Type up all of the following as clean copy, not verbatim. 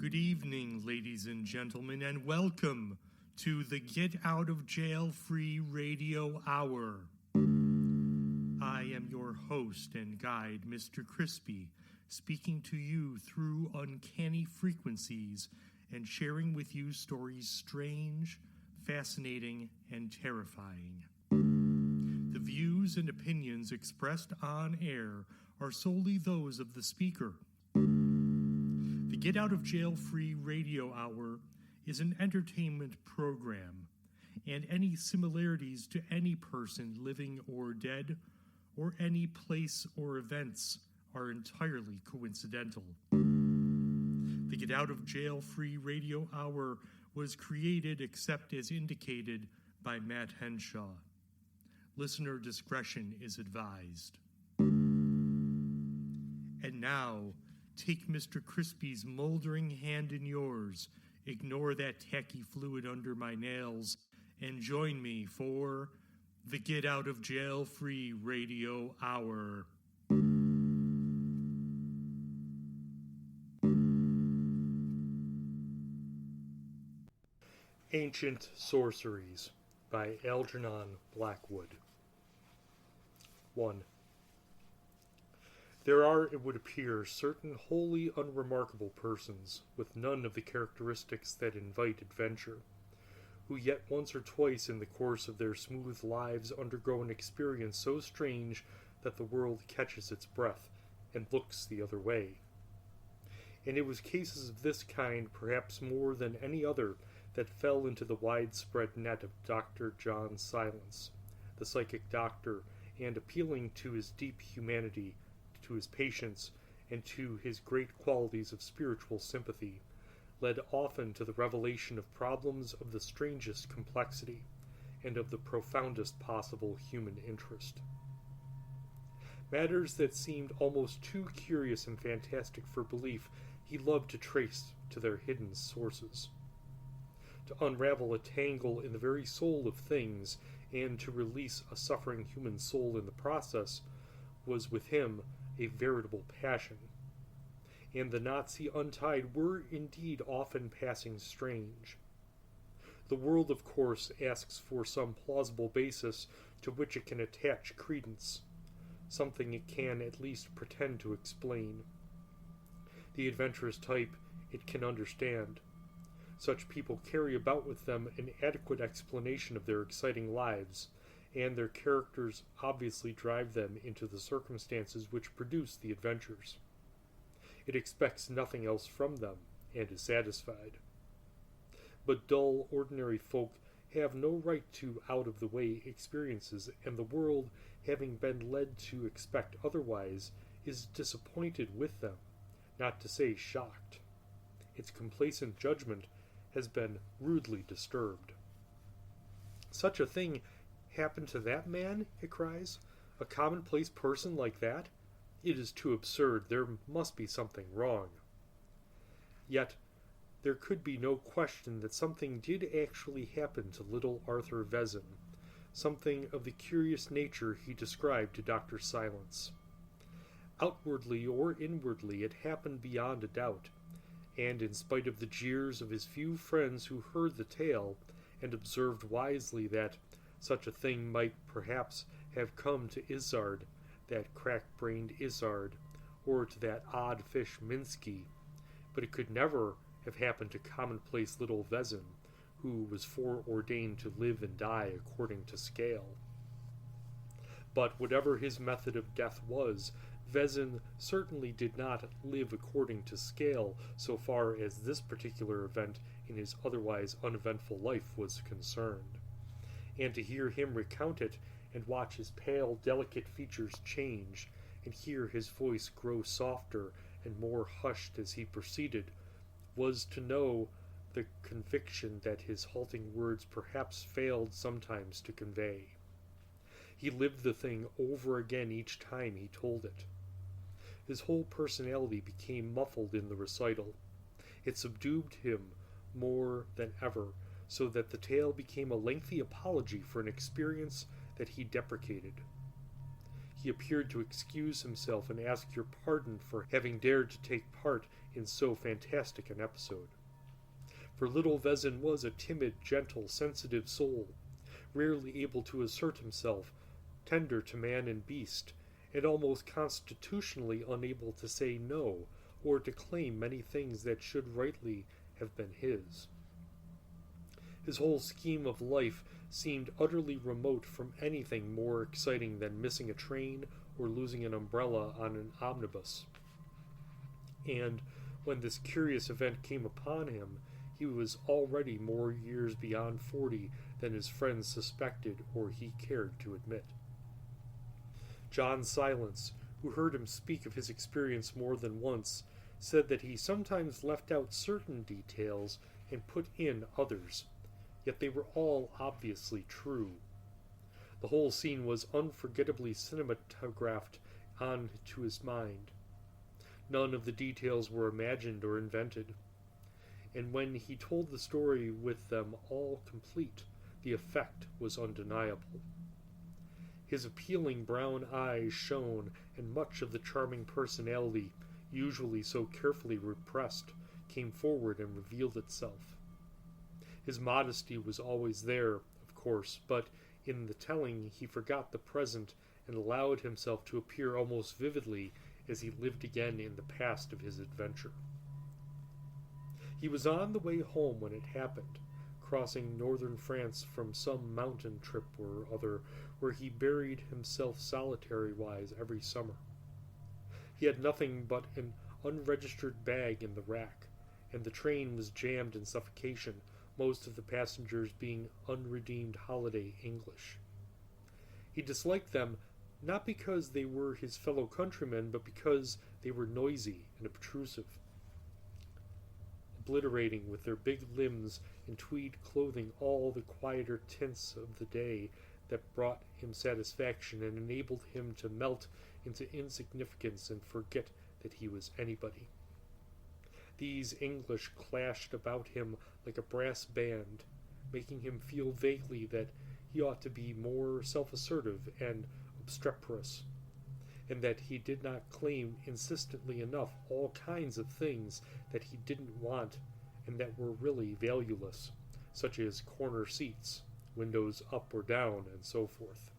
Good evening, ladies and gentlemen, and welcome to the Get Out of Jail Free Radio Hour. I am your host and guide, Mr. Crispy, speaking to you through uncanny frequencies and sharing with you stories strange, fascinating, and terrifying. The views and opinions expressed on air are solely those of the speaker. The Get Out of Jail Free Radio Hour is an entertainment program, and any similarities to any person living or dead, or any place or events, are entirely coincidental. The Get Out of Jail Free Radio Hour was created except as indicated by Matt Henshaw. Listener discretion is advised. And now, take Mr. Crispy's moldering hand in yours, ignore that tacky fluid under my nails, and join me for the Get Out of Jail Free Radio Hour. Ancient Sorceries by Algernon Blackwood. 1. There are, it would appear, certain wholly unremarkable persons, with none of the characteristics that invite adventure, who yet once or twice in the course of their smooth lives undergo an experience so strange that the world catches its breath and looks the other way. And it was cases of this kind, perhaps more than any other, that fell into the widespread net of Dr. John Silence, the psychic doctor, and appealing to his deep humanity, to his patience, and to his great qualities of spiritual sympathy, led often to the revelation of problems of the strangest complexity, and of the profoundest possible human interest. Matters that seemed almost too curious and fantastic for belief he loved to trace to their hidden sources. To unravel a tangle in the very soul of things, and to release a suffering human soul in the process, was with him a veritable passion, and the knots he untied were indeed often passing strange. The world, of course, asks for some plausible basis to which it can attach credence, something it can at least pretend to explain. The adventurous type it can understand. Such people carry about with them an adequate explanation of their exciting lives, and their characters obviously drive them into the circumstances which produce the adventures. It expects nothing else from them, and is satisfied. But dull, ordinary folk have no right to out-of-the-way experiences, and the world, having been led to expect otherwise, is disappointed with them, not to say shocked. Its complacent judgment has been rudely disturbed. Such a thing happened to that man? It cries. A commonplace person like that? It is too absurd. There must be something wrong. Yet, there could be no question that something did actually happen to little Arthur Vezin, something of the curious nature he described to Dr. Silence. Outwardly or inwardly it happened beyond a doubt, and in spite of the jeers of his few friends who heard the tale, and observed wisely that such a thing might perhaps have come to Izzard, that crack-brained Izzard, or to that odd fish Minsky, but it could never have happened to commonplace little Vezin, who was foreordained to live and die according to scale. But whatever his method of death was, Vezin certainly did not live according to scale so far as this particular event in his otherwise uneventful life was concerned. And to hear him recount it, and watch his pale, delicate features change, and hear his voice grow softer and more hushed as he proceeded, was to know the conviction that his halting words perhaps failed sometimes to convey. He lived the thing over again each time he told it. His whole personality became muffled in the recital. It subdued him more than ever, so that the tale became a lengthy apology for an experience that he deprecated. he appeared to excuse himself and ask your pardon for having dared to take part in so fantastic an episode. For little Vezin was a timid, gentle, sensitive soul, rarely able to assert himself, tender to man and beast, and almost constitutionally unable to say no, or to claim many things that should rightly have been his. His whole scheme of life seemed utterly remote from anything more exciting than missing a train or losing an umbrella on an omnibus. And when this curious event came upon him, he was already more years beyond 40 than his friends suspected or he cared to admit. John Silence, who heard him speak of his experience more than once, said that he sometimes left out certain details and put in others, yet they were all obviously true. The whole scene was unforgettably cinematographed on to his mind. None of the details were imagined or invented, and when he told the story with them all complete, the effect was undeniable. His appealing brown eyes shone, and much of the charming personality, usually so carefully repressed, came forward and revealed itself. His modesty was always there, of course, but in the telling he forgot the present and allowed himself to appear almost vividly as he lived again in the past of his adventure. He was on the way home when it happened, crossing northern France from some mountain trip or other where he buried himself solitary-wise every summer. He had nothing but an unregistered bag in the rack, and the train was jammed in suffocation, most of the passengers being unredeemed holiday English. He disliked them not because they were his fellow countrymen, but because they were noisy and obtrusive, obliterating with their big limbs and tweed clothing all the quieter tints of the day that brought him satisfaction and enabled him to melt into insignificance and forget that he was anybody. These English clashed about him like a brass band, making him feel vaguely that he ought to be more self-assertive and obstreperous, and that he did not claim insistently enough all kinds of things that he didn't want and that were really valueless, such as corner seats, windows up or down, and so forth.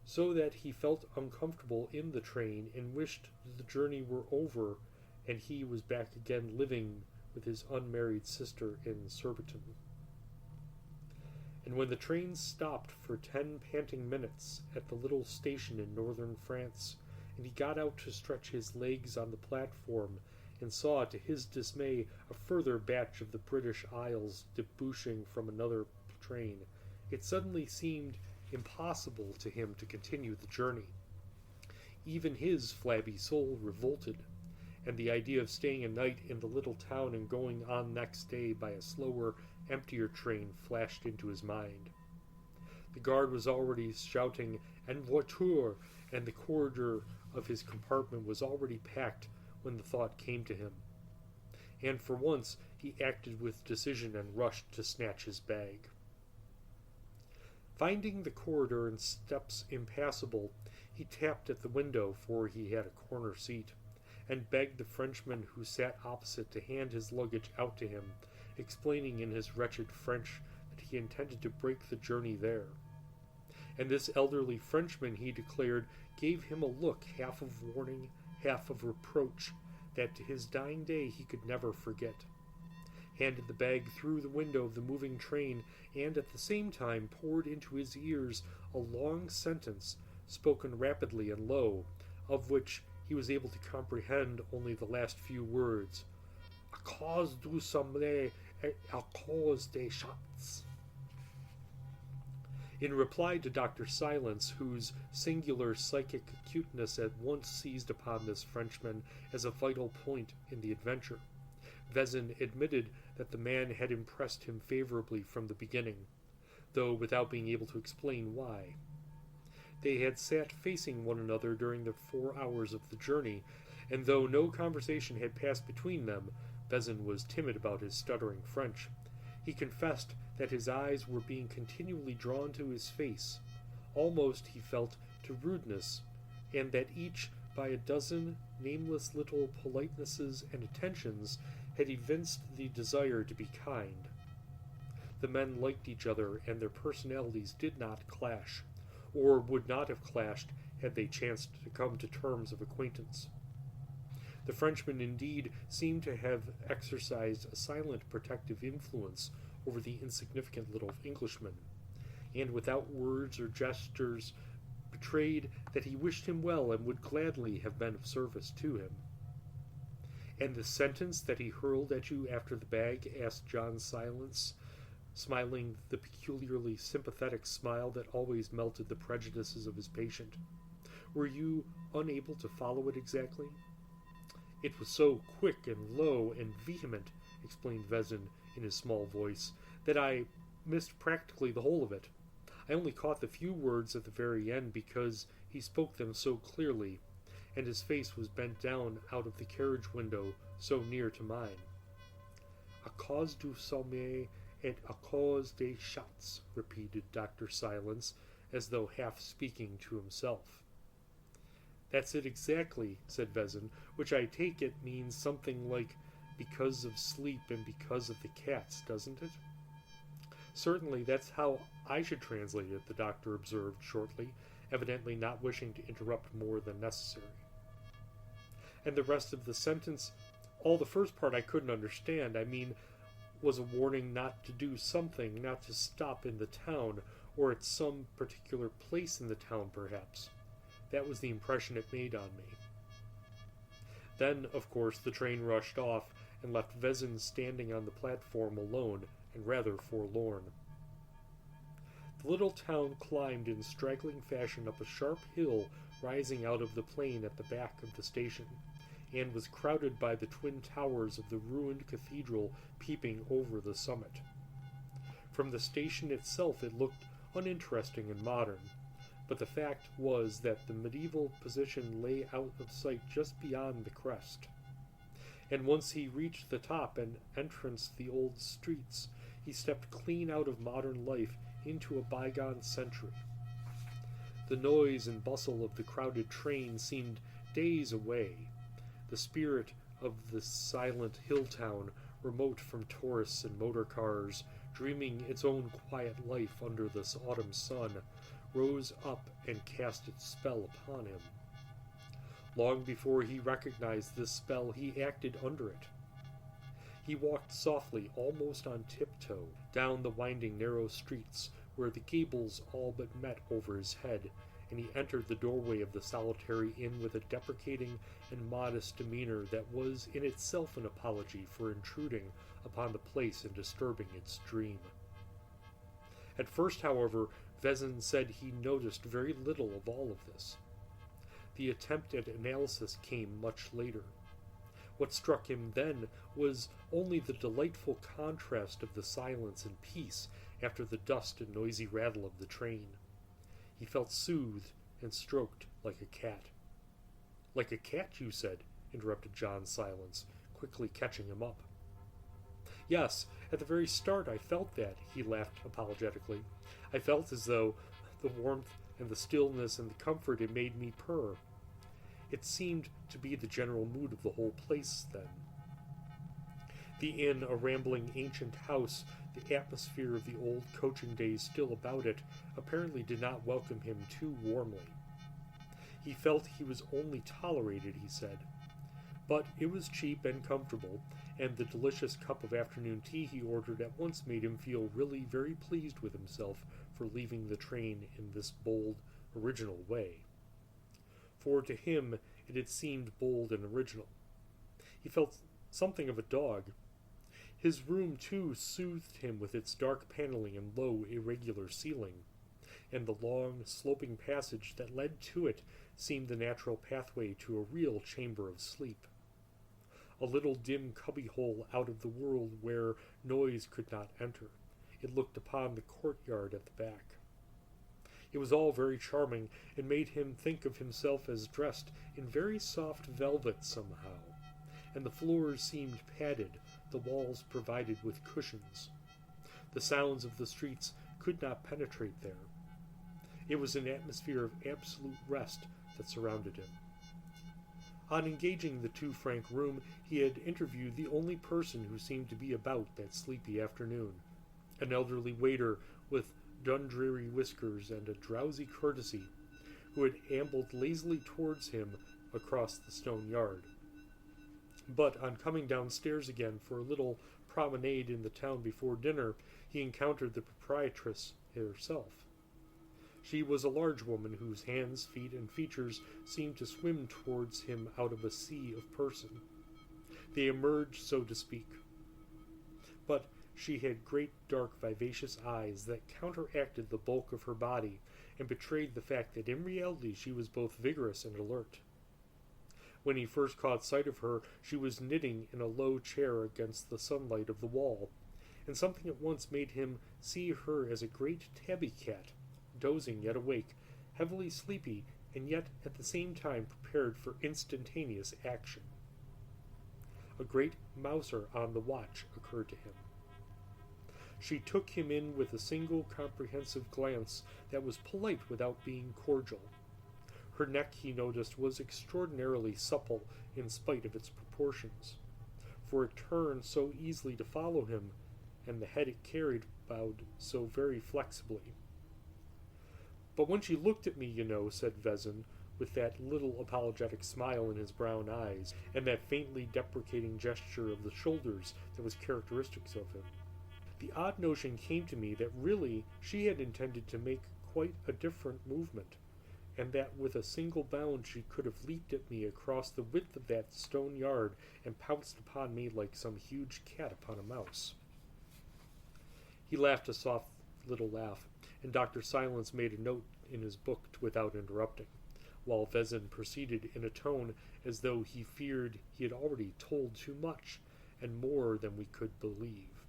So that he felt uncomfortable in the train and wished the journey were over and he was back again living with his unmarried sister in Surbiton. And when the train stopped for 10 panting minutes at the little station in northern France, and he got out to stretch his legs on the platform, and saw, to his dismay, a further batch of the British Isles debouching from another train, it suddenly seemed impossible to him to continue the journey. Even his flabby soul revolted, and the idea of staying a night in the little town and going on next day by a slower, emptier train flashed into his mind. The guard was already shouting "En voiture," and the corridor of his compartment was already packed when the thought came to him. And for once he acted with decision and rushed to snatch his bag. Finding the corridor and steps impassable, he tapped at the window, for he had a corner seat, and begged the Frenchman who sat opposite to hand his luggage out to him, explaining in his wretched French that he intended to break the journey there. And this elderly Frenchman, he declared, gave him a look half of warning, half of reproach, that to his dying day he could never forget, handed the bag through the window of the moving train, and at the same time poured into his ears a long sentence, spoken rapidly and low, of which he was able to comprehend only the last few words: "A cause du sommeil et a cause des chats." In reply to Dr. Silence, whose singular psychic acuteness at once seized upon this Frenchman as a vital point in the adventure, Vezin admitted that the man had impressed him favorably from the beginning, though without being able to explain why. They had sat facing one another during the 4 hours of the journey, and though no conversation had passed between them, Vezin was timid about his stuttering French. He confessed that his eyes were being continually drawn to his face, almost, he felt, to rudeness, and that each, by a dozen nameless little politenesses and attentions, had evinced the desire to be kind. The men liked each other, and their personalities did not clash, or would not have clashed had they chanced to come to terms of acquaintance. The Frenchman, indeed, seemed to have exercised a silent protective influence over the insignificant little Englishman, and without words or gestures betrayed that he wished him well and would gladly have been of service to him. "And the sentence that he hurled at you after the bag?" asked John Silence, smiling the peculiarly sympathetic smile that always melted the prejudices of his patient. "Were you unable to follow it exactly?" "It was so quick and low and vehement," explained Vezin in his small voice, "that I missed practically the whole of it. I only caught the few words at the very end because he spoke them so clearly, and his face was bent down out of the carriage window so near to mine." "A cause du sommeil et a cause des shots," repeated Dr. Silence, as though half speaking to himself. "That's it exactly," said Vezin, "which I take it means something like because of sleep and because of the cats, doesn't it?" "Certainly, that's how I should translate it," the doctor observed shortly, evidently not wishing to interrupt more than necessary. "And the rest of the sentence, all the first part I couldn't understand. I mean, was a warning not to do something, not to stop in the town, or at some particular place in the town, perhaps. That was the impression it made on me." Then, of course, the train rushed off, and left Vezin standing on the platform alone and rather forlorn. The little town climbed in straggling fashion up a sharp hill rising out of the plain at the back of the station, and was crowded by the twin towers of the ruined cathedral peeping over the summit. From the station itself it looked uninteresting and modern, but the fact was that the medieval position lay out of sight just beyond the crest, and once he reached the top and entranced the old streets, he stepped clean out of modern life into a bygone century. The noise and bustle of the crowded train seemed days away. The spirit of the silent hill town, remote from tourists and motor cars, dreaming its own quiet life under this autumn sun, rose up and cast its spell upon him. Long before he recognized this spell, he acted under it. He walked softly, almost on tiptoe, down the winding narrow streets where the gables all but met over his head, and he entered the doorway of the solitary inn with a deprecating and modest demeanor that was in itself an apology for intruding upon the place and disturbing its dream. At first, however, Vezin said he noticed very little of all of this. The attempt at analysis came much later. What struck him then was only the delightful contrast of the silence and peace after the dust and noisy rattle of the train. He felt soothed and stroked like a cat. "Like a cat, you said?" interrupted John Silence, quickly catching him up. "Yes, at the very start I felt that," he laughed apologetically. "I felt as though the warmth and the stillness and the comfort it made me purr. It seemed to be the general mood of the whole place then. The inn, a rambling ancient house, the atmosphere of the old coaching days still about it, apparently did not welcome him too warmly. He felt he was only tolerated, he said. But it was cheap and comfortable, and the delicious cup of afternoon tea he ordered at once made him feel really very pleased with himself for leaving the train in this bold, original way. For to him it had seemed bold and original. He felt something of a dog. His room, too, soothed him with its dark paneling and low, irregular ceiling, and the long, sloping passage that led to it seemed the natural pathway to a real chamber of sleep. A little dim cubbyhole out of the world where noise could not enter. It looked upon the courtyard at the back. It was all very charming, and made him think of himself as dressed in very soft velvet somehow, and the floors seemed padded, the walls provided with cushions. The sounds of the streets could not penetrate there. It was an atmosphere of absolute rest that surrounded him. On engaging the 2 franc room, he had interviewed the only person who seemed to be about that sleepy afternoon, an elderly waiter with Dundreary whiskers and a drowsy courtesy, who had ambled lazily towards him across the stone yard. But on coming downstairs again for a little promenade in the town before dinner, he encountered the proprietress herself. She was a large woman whose hands, feet, and features seemed to swim towards him out of a sea of person. They emerged, so to speak. But she had great, dark, vivacious eyes that counteracted the bulk of her body and betrayed the fact that in reality she was both vigorous and alert. When he first caught sight of her, she was knitting in a low chair against the sunlight of the wall, and something at once made him see her as a great tabby cat, dozing yet awake, heavily sleepy, and yet at the same time prepared for instantaneous action. A great mouser on the watch occurred to him. She took him in with a single comprehensive glance that was polite without being cordial. Her neck, he noticed, was extraordinarily supple in spite of its proportions, for it turned so easily to follow him, and the head it carried bowed so very flexibly. "But when she looked at me, you know," said Vezin, with that little apologetic smile in his brown eyes, and that faintly deprecating gesture of the shoulders that was characteristic of him, the odd notion came to me that really she had intended to make quite a different movement, and that with a single bound she could have leaped at me across the width of that stone yard and pounced upon me like some huge cat upon a mouse. He laughed a soft little laugh, and Dr. Silence made a note in his book without interrupting, while Vezin proceeded in a tone as though he feared he had already told too much, and more than we could believe.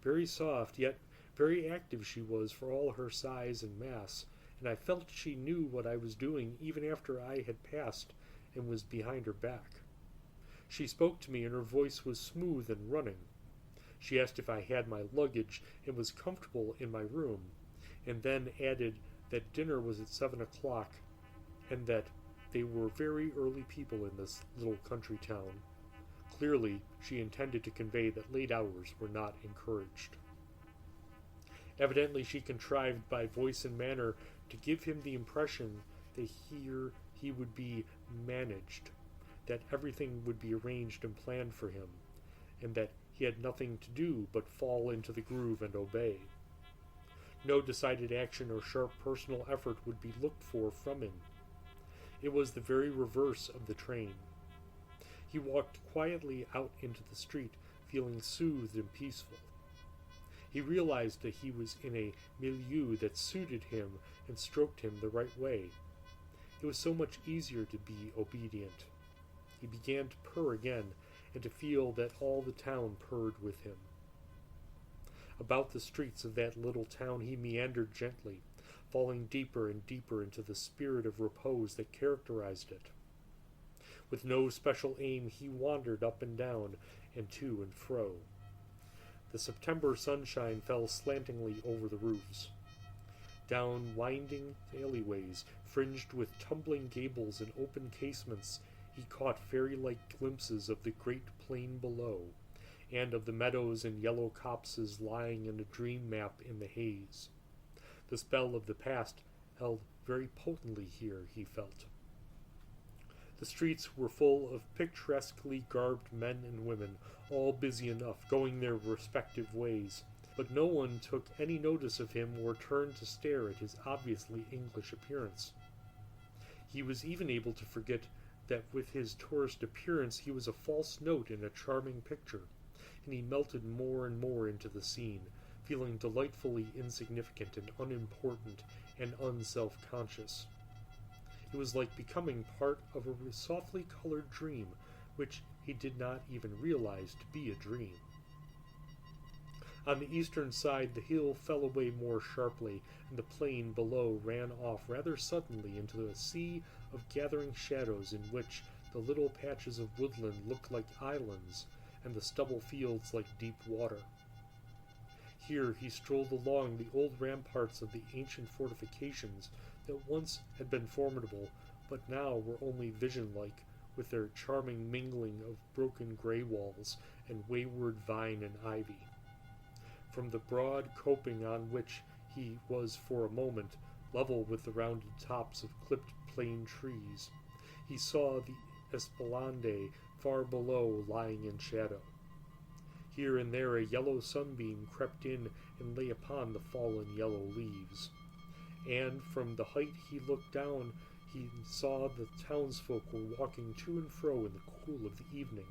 Very soft, yet very active she was for all her size and mass, and I felt she knew what I was doing even after I had passed and was behind her back. She spoke to me, and her voice was smooth and running. She asked if I had my luggage and was comfortable in my room, and then added that dinner was at 7 o'clock, and that they were very early people in this little country town. Clearly, she intended to convey that late hours were not encouraged. Evidently, she contrived by voice and manner to give him the impression that here he would be managed, that everything would be arranged and planned for him, and that he had nothing to do but fall into the groove and obey. No decided action or sharp personal effort would be looked for from him. It was the very reverse of the train. He walked quietly out into the street, feeling soothed and peaceful. He realized that he was in a milieu that suited him and stroked him the right way. It was so much easier to be obedient. He began to purr again, and to feel that all the town purred with him. About the streets of that little town he meandered gently, falling deeper and deeper into the spirit of repose that characterized it. With no special aim, he wandered up and down, and to and fro. The September sunshine fell slantingly over the roofs. Down winding alleyways, fringed with tumbling gables and open casements, he caught fairy-like glimpses of the great plain below, and of the meadows and yellow copses lying in a dream map in the haze. The spell of the past held very potently here, he felt. The streets were full of picturesquely garbed men and women, all busy enough, going their respective ways, but no one took any notice of him or turned to stare at his obviously English appearance. He was even able to forget that with his tourist appearance he was a false note in a charming picture, and he melted more and more into the scene, feeling delightfully insignificant and unimportant and unself-conscious. It was like becoming part of a softly colored dream, which he did not even realize to be a dream. On the eastern side the hill fell away more sharply, and the plain below ran off rather suddenly into a sea of gathering shadows in which the little patches of woodland looked like islands, and the stubble fields like deep water. Here he strolled along the old ramparts of the ancient fortifications that once had been formidable, but now were only vision-like, with their charming mingling of broken grey walls and wayward vine and ivy. From the broad coping on which he was for a moment level with the rounded tops of clipped plane trees, he saw the esplanade far below lying in shadow. Here and there a yellow sunbeam crept in and lay upon the fallen yellow leaves. And from the height he looked down, he saw the townsfolk were walking to and fro in the cool of the evening.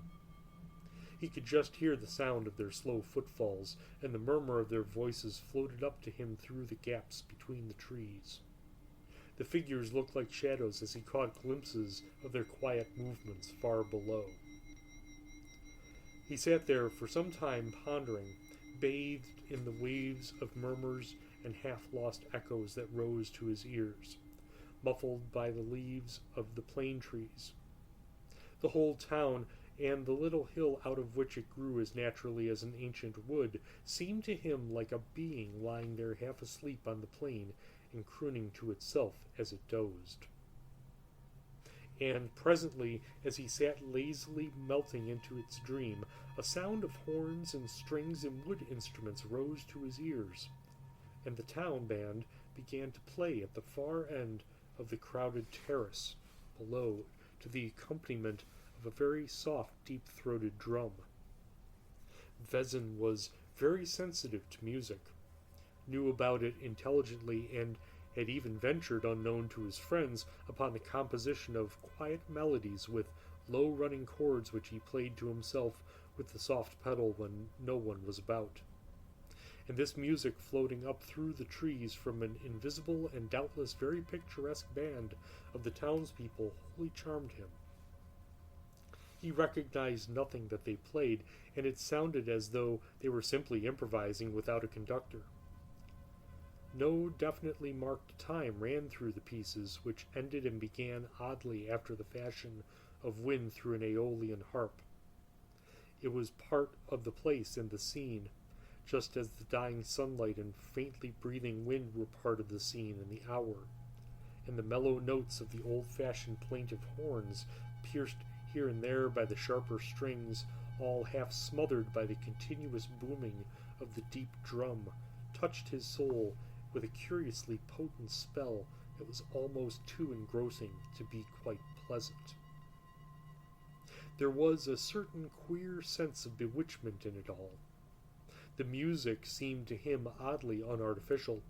He could just hear the sound of their slow footfalls, and the murmur of their voices floated up to him through the gaps between the trees. The figures looked like shadows as he caught glimpses of their quiet movements far below. He sat there for some time pondering, bathed in the waves of murmurs and half-lost echoes that rose to his ears, muffled by the leaves of the plane trees. The whole town, and the little hill out of which it grew as naturally as an ancient wood, seemed to him like a being lying there half asleep on the plain and crooning to itself as it dozed. And presently, as he sat lazily melting into its dream, a sound of horns and strings and wood instruments rose to his ears, and the town band began to play at the far end of the crowded terrace below to the accompaniment of a very soft, deep-throated drum. Vezin was very sensitive to music, knew about it intelligently, and had even ventured, unknown to his friends, upon the composition of quiet melodies with low running chords which he played to himself with the soft pedal when no one was about. And this music floating up through the trees from an invisible and doubtless very picturesque band of the townspeople wholly charmed him. He recognized nothing that they played, and it sounded as though they were simply improvising without a conductor. No definitely marked time ran through the pieces, which ended and began oddly after the fashion of wind through an Aeolian harp. It was part of the place and the scene, just as the dying sunlight and faintly breathing wind were part of the scene and the hour, and the mellow notes of the old-fashioned plaintive horns, pierced here and there by the sharper strings, all half smothered by the continuous booming of the deep drum, touched his soul with a curiously potent spell that was almost too engrossing to be quite pleasant. There was a certain queer sense of bewitchment in it all. The music seemed to him oddly unartificial.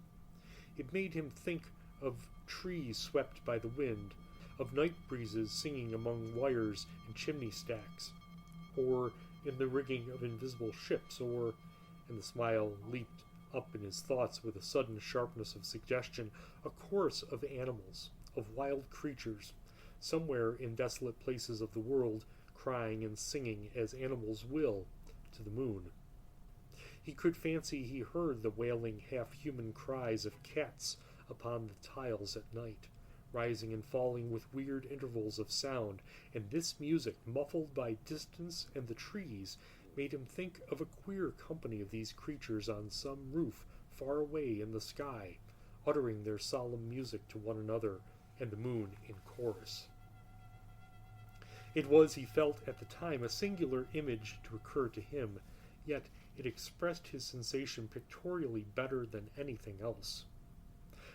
It made him think of trees swept by the wind, of night breezes singing among wires and chimney stacks, or in the rigging of invisible ships, or, and the smile leaped up in his thoughts with a sudden sharpness of suggestion, a chorus of animals, of wild creatures, somewhere in desolate places of the world, crying and singing as animals will, to the moon. He could fancy he heard the wailing half-human cries of cats upon the tiles at night, rising and falling with weird intervals of sound, and this music, muffled by distance and the trees, made him think of a queer company of these creatures on some roof far away in the sky, uttering their solemn music to one another, and the moon in chorus. It was, he felt at the time, a singular image to occur to him, yet it expressed his sensation pictorially better than anything else.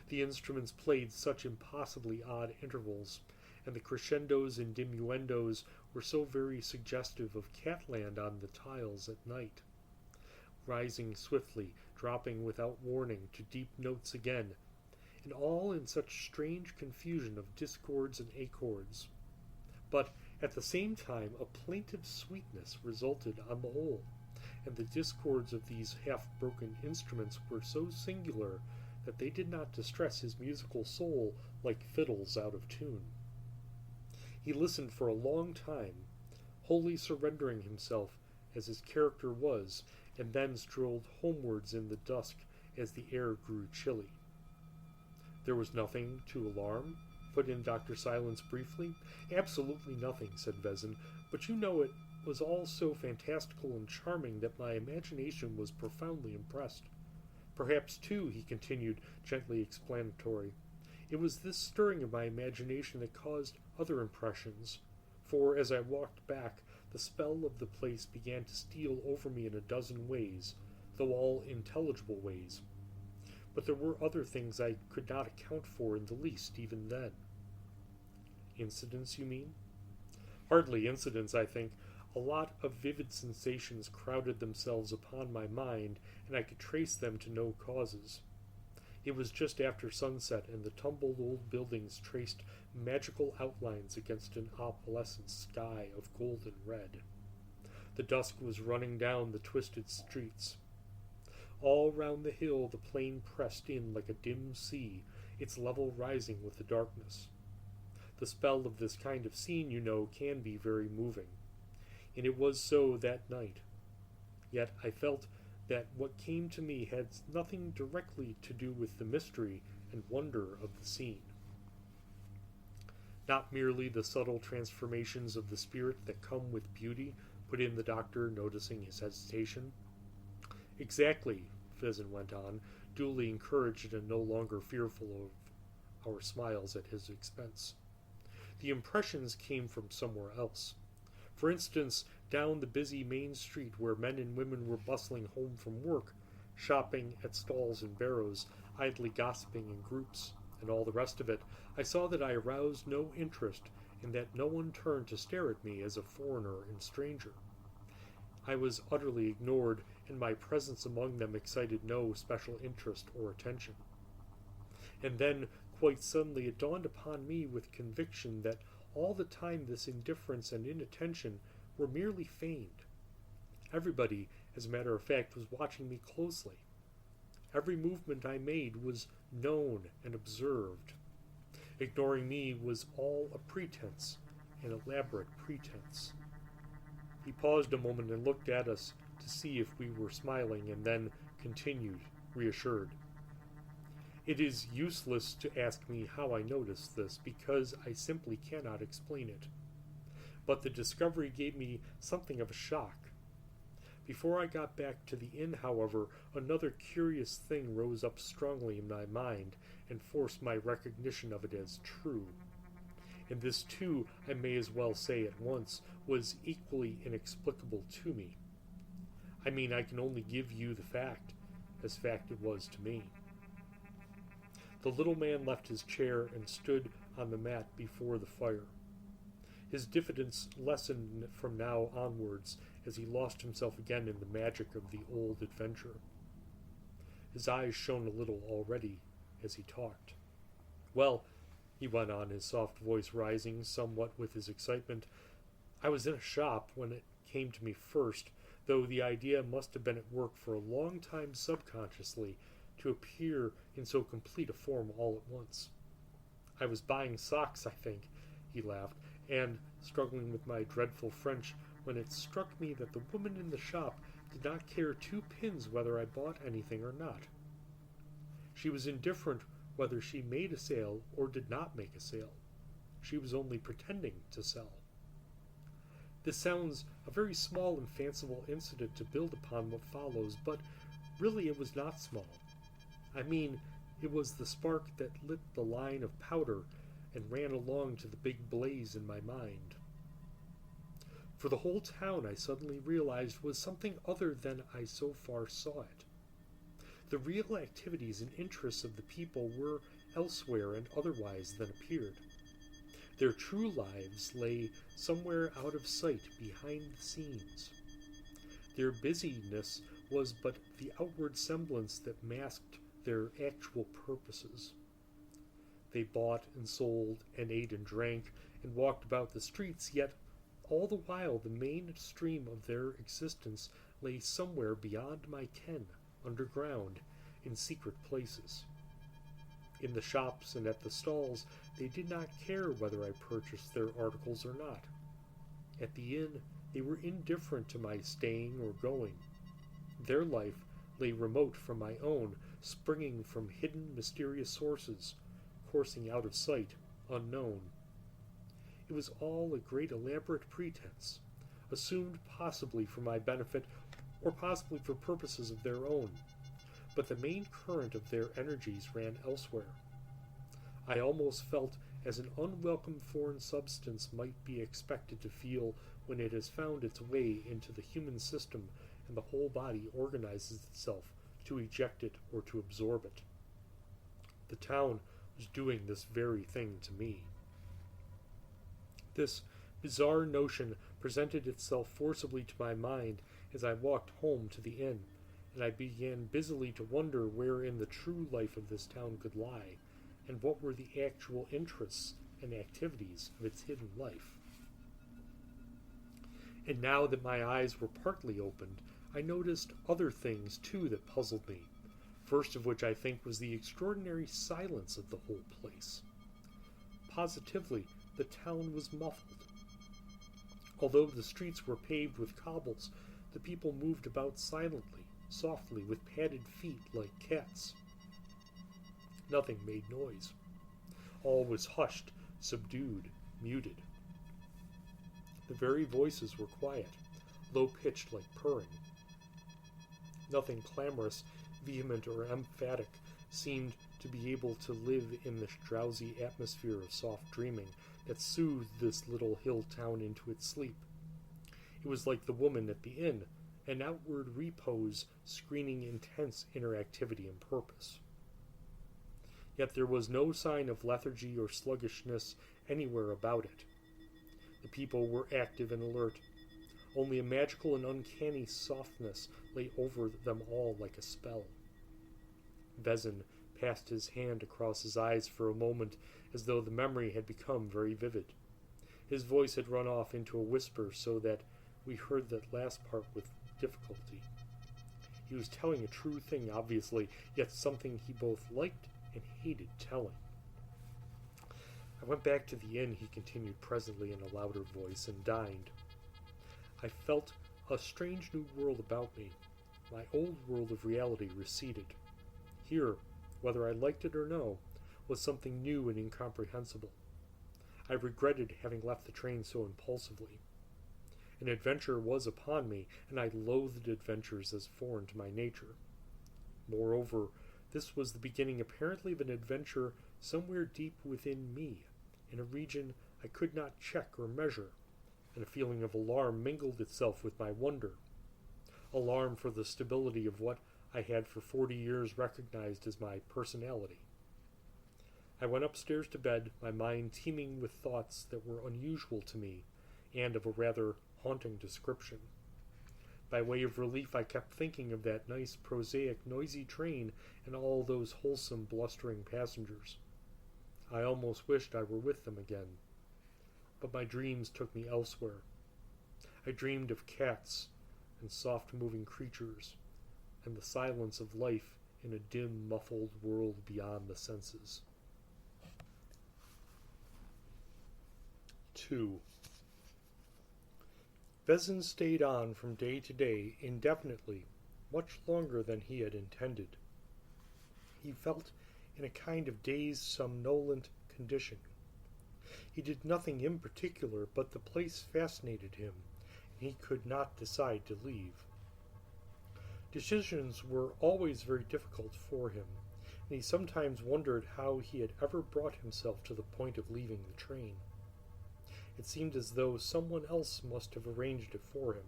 The instruments played such impossibly odd intervals, and the crescendos and diminuendos were so very suggestive of Catland on the tiles at night, rising swiftly, dropping without warning to deep notes again, and all in such strange confusion of discords and accords. But at the same time a plaintive sweetness resulted on the whole, and the discords of these half-broken instruments were so singular that they did not distress his musical soul like fiddles out of tune. He listened for a long time, wholly surrendering himself as his character was, and then strolled homewards in the dusk as the air grew chilly. There was nothing to alarm, put in Dr. Silence briefly. Absolutely nothing, said Vezin, but you know it was all so fantastical and charming that my imagination was profoundly impressed. Perhaps, too, he continued, gently explanatory, it was this stirring of my imagination that caused other impressions, for as I walked back, the spell of the place began to steal over me in a dozen ways, though all intelligible ways. But there were other things I could not account for in the least, even then. Incidents, you mean? Hardly incidents, I think. A lot of vivid sensations crowded themselves upon my mind, and I could trace them to no causes. It was just after sunset, and the tumbled old buildings traced magical outlines against an opalescent sky of golden red. The dusk was running down the twisted streets. All round the hill the plain pressed in like a dim sea, its level rising with the darkness. The spell of this kind of scene, you know, can be very moving, and it was so that night. Yet I felt that what came to me had nothing directly to do with the mystery and wonder of the scene. Not merely the subtle transformations of the spirit that come with beauty, put in the doctor, noticing his hesitation. Exactly, Fizzen went on, duly encouraged and no longer fearful of our smiles at his expense. The impressions came from somewhere else. For instance, down the busy main street where men and women were bustling home from work, shopping at stalls and barrows, idly gossiping in groups, and all the rest of it, I saw that I aroused no interest, and that no one turned to stare at me as a foreigner and stranger. I was utterly ignored, and my presence among them excited no special interest or attention. And then, quite suddenly, it dawned upon me with conviction that all the time this indifference and inattention were merely feigned. Everybody, as a matter of fact, was watching me closely. Every movement I made was known and observed. Ignoring me was all a pretense, an elaborate pretense. He paused a moment and looked at us to see if we were smiling, and then continued, reassured. It is useless to ask me how I noticed this, because I simply cannot explain it. But the discovery gave me something of a shock. Before I got back to the inn, however, another curious thing rose up strongly in my mind and forced my recognition of it as true. And this, too, I may as well say at once, was equally inexplicable to me. I mean, I can only give you the fact, as fact it was to me. The little man left his chair and stood on the mat before the fire. His diffidence lessened from now onwards as he lost himself again in the magic of the old adventure. His eyes shone a little already as he talked. Well, he went on, his soft voice rising somewhat with his excitement, I was in a shop when it came to me first, though the idea must have been at work for a long time subconsciously to appear in so complete a form all at once. I was buying socks, I think, he laughed, and struggling with my dreadful French, when it struck me that the woman in the shop did not care two pins whether I bought anything or not. She was indifferent whether she made a sale or did not make a sale. She was only pretending to sell. This sounds a very small and fanciful incident to build upon what follows, but really it was not small. I mean, it was the spark that lit the line of powder and ran along to the big blaze in my mind. For the whole town, I suddenly realized, was something other than I so far saw it. The real activities and interests of the people were elsewhere and otherwise than appeared. Their true lives lay somewhere out of sight behind the scenes. Their busyness was but the outward semblance that masked their actual purposes. They bought and sold and ate and drank and walked about the streets, yet all the while the main stream of their existence lay somewhere beyond my ken, underground, in secret places. In the shops and at the stalls, they did not care whether I purchased their articles or not. At the inn, they were indifferent to my staying or going. Their life lay remote from my own, springing from hidden, mysterious sources, coursing out of sight, unknown. It was all a great elaborate pretense, assumed possibly for my benefit or possibly for purposes of their own. but the main current of their energies ran elsewhere. I almost felt as an unwelcome foreign substance might be expected to feel when it has found its way into the human system and the whole body organizes itself to eject it or to absorb it. The town was doing this very thing to me. This bizarre notion presented itself forcibly to my mind as I walked home to the inn, and I began busily to wonder wherein the true life of this town could lie, and what were the actual interests and activities of its hidden life. And now that my eyes were partly opened, I noticed other things too that puzzled me, first of which I think was the extraordinary silence of the whole place. Positively, the town was muffled. Although the streets were paved with cobbles, the people moved about silently, softly, with padded feet like cats. Nothing made noise. All was hushed, subdued, muted. The very voices were quiet, low-pitched like purring. Nothing clamorous, vehement, or emphatic seemed to be able to live in the drowsy atmosphere of soft dreaming that soothed this little hill town into its sleep. It was like the woman at the inn, an outward repose screening intense inner activity and purpose. Yet there was no sign of lethargy or sluggishness anywhere about it. The people were active and alert. Only a magical and uncanny softness lay over them all like a spell. Vezin passed his hand across his eyes for a moment, as though the memory had become very vivid. His voice had run off into a whisper, so that we heard that last part with difficulty. He was telling a true thing, obviously, yet something he both liked and hated telling. I went back to the inn, he continued presently in a louder voice, and dined. I felt a strange new world about me. My old world of reality receded. Here, whether I liked it or no, was something new and incomprehensible. I regretted having left the train so impulsively. An adventure was upon me, and I loathed adventures as foreign to my nature. Moreover, this was the beginning apparently of an adventure somewhere deep within me, in a region I could not check or measure, and a feeling of alarm mingled itself with my wonder. Alarm for the stability of what I had for 40 years recognized as my personality. I went upstairs to bed, my mind teeming with thoughts that were unusual to me, and of a rather haunting description. By way of relief, I kept thinking of that nice, prosaic, noisy train and all those wholesome, blustering passengers. I almost wished I were with them again. But my dreams took me elsewhere. I dreamed of cats and soft-moving creatures, and the silence of life in a dim, muffled world beyond the senses. 2. Vezin stayed on from day to day, indefinitely, much longer than he had intended. He felt in a kind of dazed, somnolent condition. He did nothing in particular, but the place fascinated him, and he could not decide to leave. Decisions were always very difficult for him, and he sometimes wondered how he had ever brought himself to the point of leaving the train. It seemed as though someone else must have arranged it for him,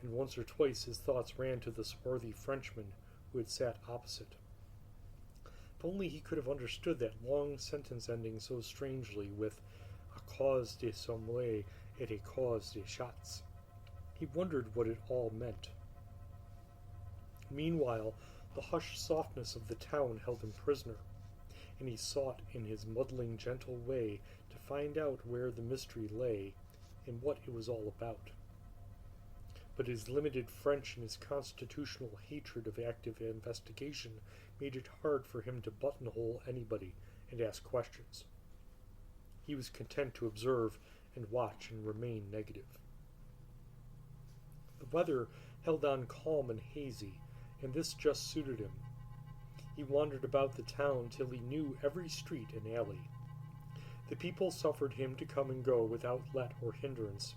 and once or twice his thoughts ran to the swarthy Frenchman who had sat opposite. If only he could have understood that long sentence ending so strangely with a cause de sommeil et a cause de chats. He wondered what it all meant. Meanwhile, the hushed softness of the town held him prisoner, and he sought in his muddling, gentle way to find out where the mystery lay and what it was all about. But his limited French and his constitutional hatred of active investigation made it hard for him to buttonhole anybody and ask questions. He was content to observe and watch and remain negative. The weather held on calm and hazy, and this just suited him. He wandered about the town till he knew every street and alley. The people suffered him to come and go without let or hindrance,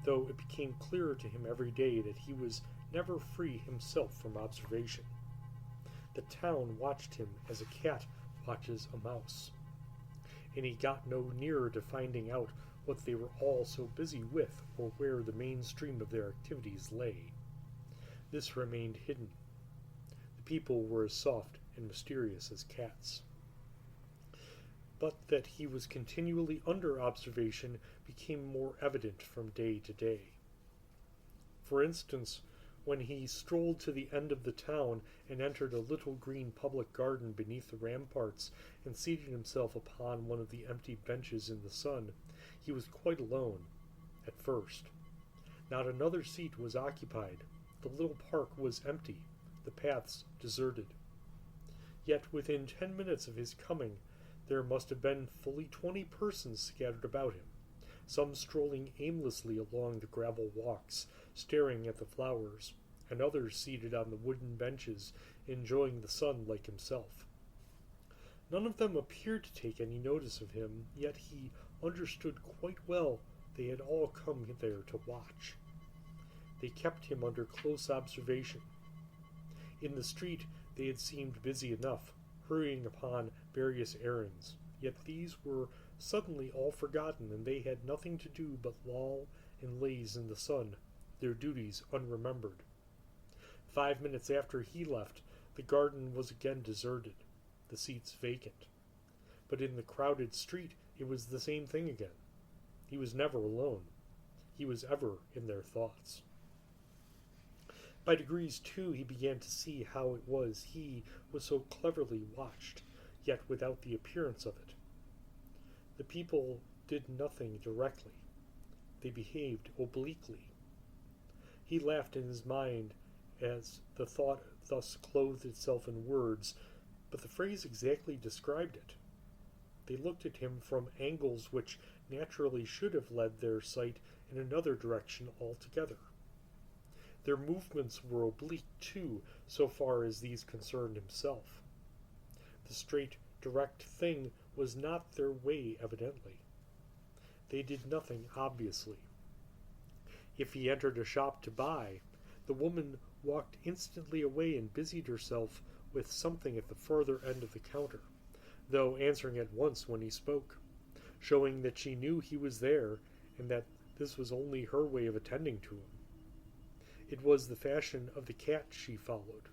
though it became clearer to him every day that he was never free himself from observation. The town watched him as a cat watches a mouse, and he got no nearer to finding out what they were all so busy with or where the mainstream of their activities lay. This remained hidden. The people were as soft and mysterious as cats. But that he was continually under observation became more evident from day to day. For instance, when he strolled to the end of the town and entered a little green public garden beneath the ramparts and seated himself upon one of the empty benches in the sun, he was quite alone, at first. Not another seat was occupied. The little park was empty, the paths deserted. Yet within 10 minutes of his coming, there must have been fully 20 persons scattered about him, some strolling aimlessly along the gravel walks, staring at the flowers, and others seated on the wooden benches, enjoying the sun like himself. None of them appeared to take any notice of him, yet he understood quite well they had all come there to watch. They kept him under close observation. In the street they had seemed busy enough, hurrying upon various errands, yet these were suddenly all forgotten, and they had nothing to do but loll and laze in the sun, their duties unremembered. 5 minutes after he left, the garden was again deserted, the seats vacant. But in the crowded street it was the same thing again. He was never alone. He was ever in their thoughts. By degrees, too, he began to see how it was he was so cleverly watched, yet without the appearance of it. The people did nothing directly. They behaved obliquely. He laughed in his mind as the thought thus clothed itself in words, but the phrase exactly described it. They looked at him from angles which naturally should have led their sight in another direction altogether. Their movements were oblique, too, so far as these concerned himself. The straight, direct thing was not their way, evidently. They did nothing, obviously. If he entered a shop to buy, the woman walked instantly away and busied herself with something at the further end of the counter, though answering at once when he spoke, showing that she knew he was there and that this was only her way of attending to him. It was the fashion of the cat she followed.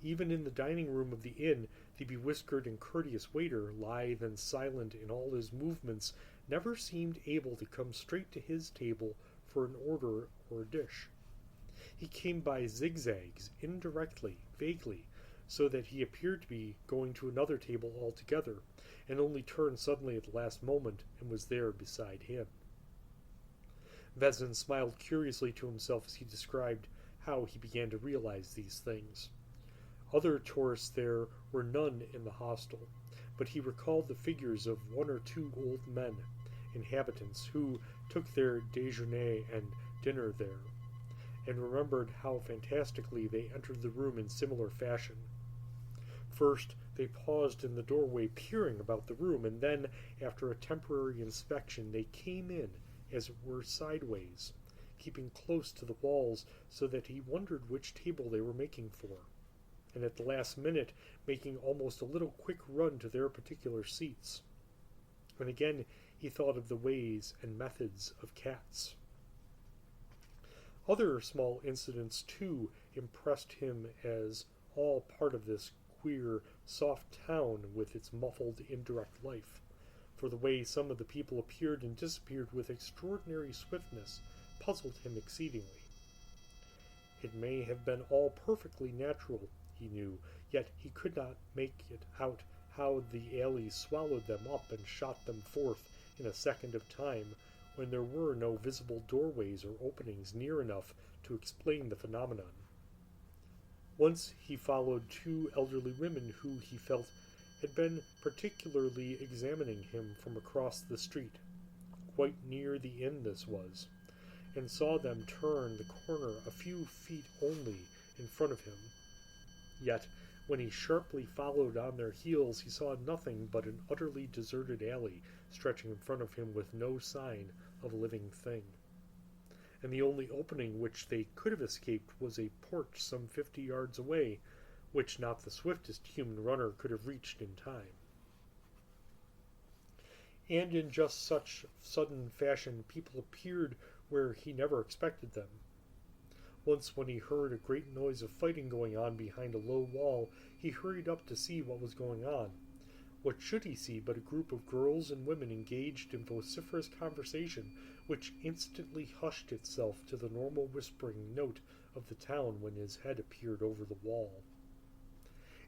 Even in the dining room of the inn, the bewhiskered and courteous waiter, lithe and silent in all his movements, never seemed able to come straight to his table for an order or a dish. He came by zigzags, indirectly, vaguely, so that he appeared to be going to another table altogether, and only turned suddenly at the last moment and was there beside him. Vezin smiled curiously to himself as he described how he began to realize these things. Other tourists there were none in the hostel, but he recalled the figures of 1 or 2 old men, inhabitants, who took their déjeuner and dinner there, and remembered how fantastically they entered the room in similar fashion. First, they paused in the doorway peering about the room, and then, after a temporary inspection, they came in, as it were sideways, keeping close to the walls so that he wondered which table they were making for, and at the last minute making almost a little quick run to their particular seats. And again he thought of the ways and methods of cats. Other small incidents, too, impressed him as all part of this queer, soft town with its muffled, indirect life, for the way some of the people appeared and disappeared with extraordinary swiftness puzzled him exceedingly. It may have been all perfectly natural, he knew, yet he could not make it out how the alleys swallowed them up and shot them forth in a second of time, when there were no visible doorways or openings near enough to explain the phenomenon. Once he followed 2 elderly women who he felt had been particularly examining him from across the street, quite near the inn this was, and saw them turn the corner a few feet only in front of him. Yet, when he sharply followed on their heels, he saw nothing but an utterly deserted alley stretching in front of him with no sign of a living thing. And the only opening which they could have escaped was a porch some 50 yards away, which not the swiftest human runner could have reached in time. And in just such sudden fashion people appeared where he never expected them. Once when he heard a great noise of fighting going on behind a low wall, he hurried up to see what was going on. What should he see but a group of girls and women engaged in vociferous conversation, which instantly hushed itself to the normal whispering note of the town when his head appeared over the wall.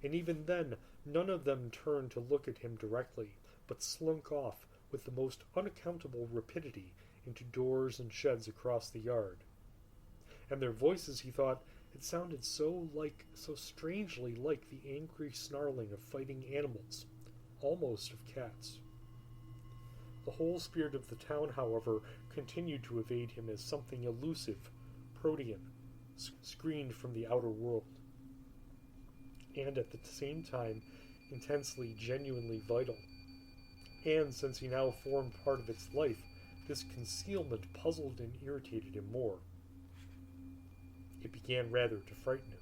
And even then, none of them turned to look at him directly, but slunk off with the most unaccountable rapidity into doors and sheds across the yard. And their voices, he thought, had sounded so strangely like the angry snarling of fighting animals, almost of cats. The whole spirit of the town, however, continued to evade him as something elusive, protean, screened from the outer world, and at the same time intensely, genuinely vital. And since he now formed part of its life, this concealment puzzled and irritated him more. It began rather to frighten him.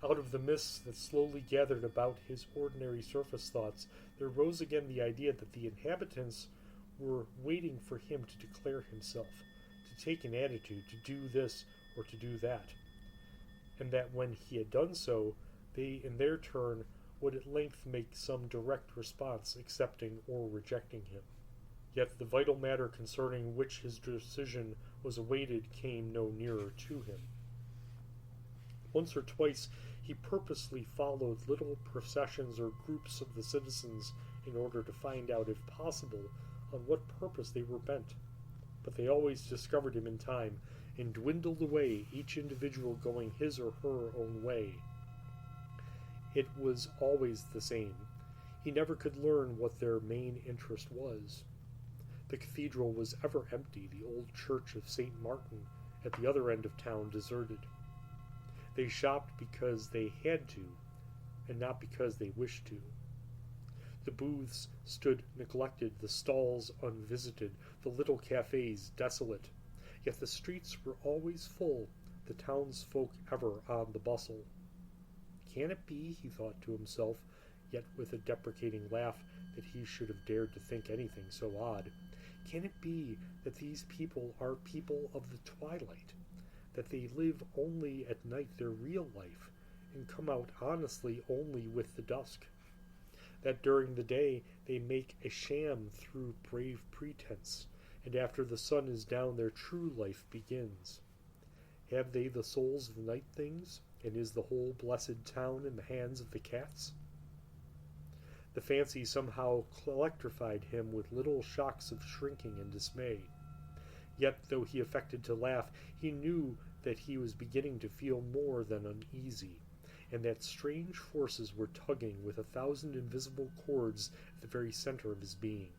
Out of the mists that slowly gathered about his ordinary surface thoughts, there rose again the idea that the inhabitants were waiting for him to declare himself, to take an attitude, to do this or to do that, and that when he had done so, they in their turn would at length make some direct response, accepting or rejecting him. Yet the vital matter concerning which his decision was awaited came no nearer to him. Once or twice he purposely followed little processions or groups of the citizens in order to find out, if possible, on what purpose they were bent. But they always discovered him in time, and dwindled away, each individual going his or her own way. It was always the same. He never could learn what their main interest was. The cathedral was ever empty, the old church of St. Martin at the other end of town deserted. They shopped because they had to, and not because they wished to. The booths stood neglected, the stalls unvisited, the little cafes desolate. Yet the streets were always full, the townsfolk ever on the bustle. Can it be, he thought to himself, yet with a deprecating laugh, that he should have dared to think anything so odd? Can it be that these people are people of the twilight, that they live only at night their real life, and come out honestly only with the dusk, that during the day they make a sham through brave pretense, and after the sun is down their true life begins? Have they the souls of night things, and is the whole blessed town in the hands of the cats? The fancy somehow electrified him with little shocks of shrinking and dismay. Yet, though he affected to laugh, he knew that he was beginning to feel more than uneasy, and that strange forces were tugging with 1,000 invisible cords at the very center of his being.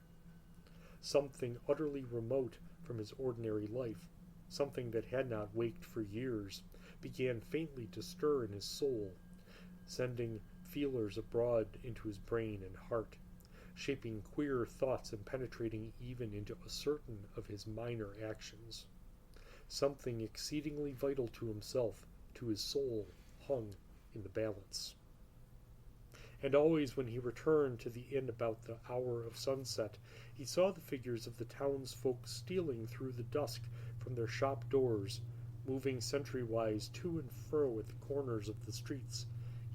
Something utterly remote from his ordinary life, something that had not waked for years, began faintly to stir in his soul, sending feelers abroad into his brain and heart, shaping queer thoughts and penetrating even into certain of his minor actions. Something exceedingly vital to himself, to his soul, hung in the balance. And always when he returned to the inn about the hour of sunset, he saw the figures of the townsfolk stealing through the dusk from their shop doors, moving sentry-wise to and fro at the corners of the streets,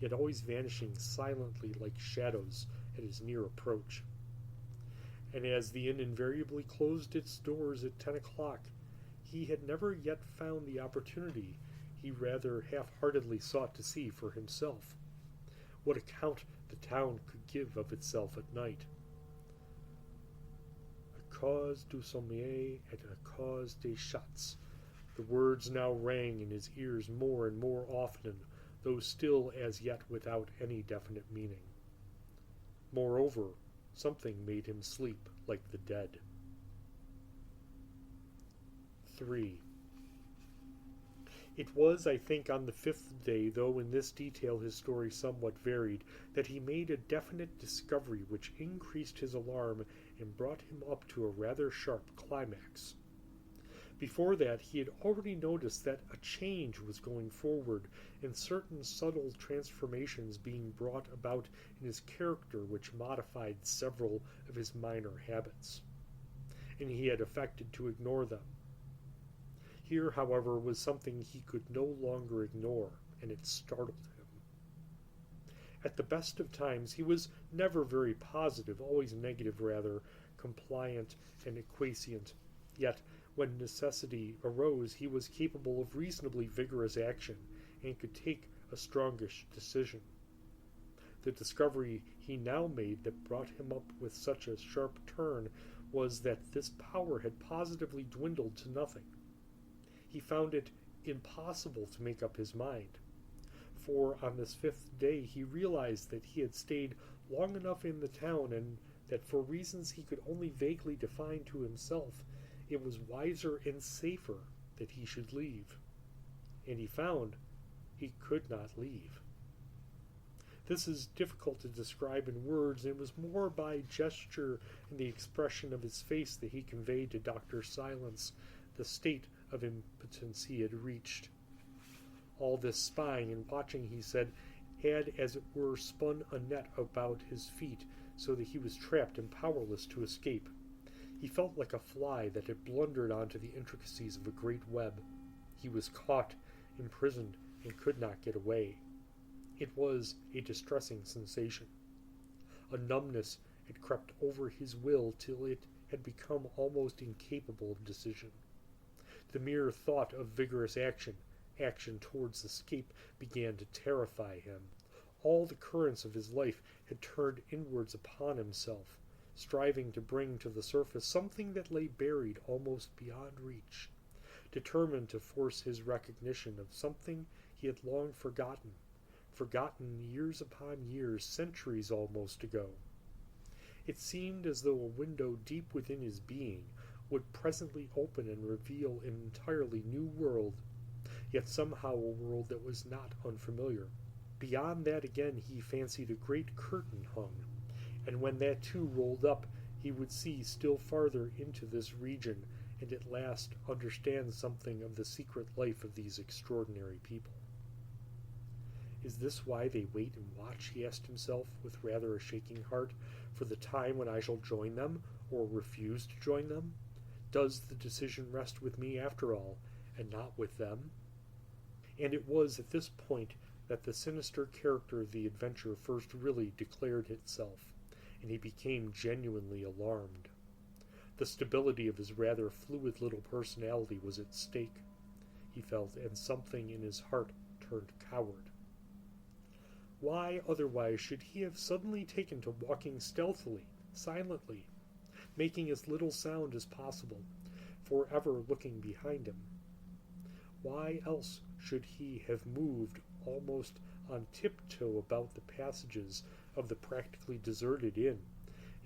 yet always vanishing silently like shadows at his near approach. And as the inn invariably closed its doors at 10 o'clock, he had never yet found the opportunity he rather half-heartedly sought to see for himself. What account the town could give of itself at night. A cause du sommeil et a cause des chats. The words now rang in his ears more and more often, though still as yet without any definite meaning. Moreover, something made him sleep like the dead. 3. It was, I think, on the 5th day, though in this detail his story somewhat varied, that he made a definite discovery which increased his alarm and brought him up to a rather sharp climax. Before that, he had already noticed that a change was going forward and certain subtle transformations being brought about in his character which modified several of his minor habits, and he had affected to ignore them. Here, however, was something he could no longer ignore, and it startled him. At the best of times, he was never very positive, always negative rather, compliant and acquiescent, yet when necessity arose, he was capable of reasonably vigorous action and could take a strongish decision. The discovery he now made that brought him up with such a sharp turn was that this power had positively dwindled to nothing. He found it impossible to make up his mind, for on this fifth day he realized that he had stayed long enough in the town and that for reasons he could only vaguely define to himself, it was wiser and safer that he should leave. And he found he could not leave. This is difficult to describe in words, and it was more by gesture and the expression of his face that he conveyed to Dr. Silence the state of impotence he had reached. All this spying and watching, he said, had as it were spun a net about his feet so that he was trapped and powerless to escape. He felt like a fly that had blundered onto the intricacies of a great web. He was caught, imprisoned, and could not get away. It was a distressing sensation. A numbness had crept over his will till it had become almost incapable of decision. The mere thought of vigorous action towards escape, began to terrify him. All the currents of his life had turned inwards upon himself, striving to bring to the surface something that lay buried almost beyond reach, determined to force his recognition of something he had long forgotten years upon years, centuries almost ago. It seemed as though a window deep within his being would presently open and reveal an entirely new world, yet somehow a world that was not unfamiliar. Beyond that again he fancied a great curtain hung, and when that too rolled up, he would see still farther into this region, and at last understand something of the secret life of these extraordinary people. Is this why they wait and watch, he asked himself with rather a shaking heart, for the time when I shall join them, or refuse to join them? Does the decision rest with me after all, and not with them? And it was at this point that the sinister character of the adventure first really declared itself, and he became genuinely alarmed. The stability of his rather fluid little personality was at stake, he felt, and something in his heart turned coward. Why, otherwise, should he have suddenly taken to walking stealthily, silently, making as little sound as possible, forever looking behind him? Why else should he have moved almost on tiptoe about the passages of the practically deserted inn,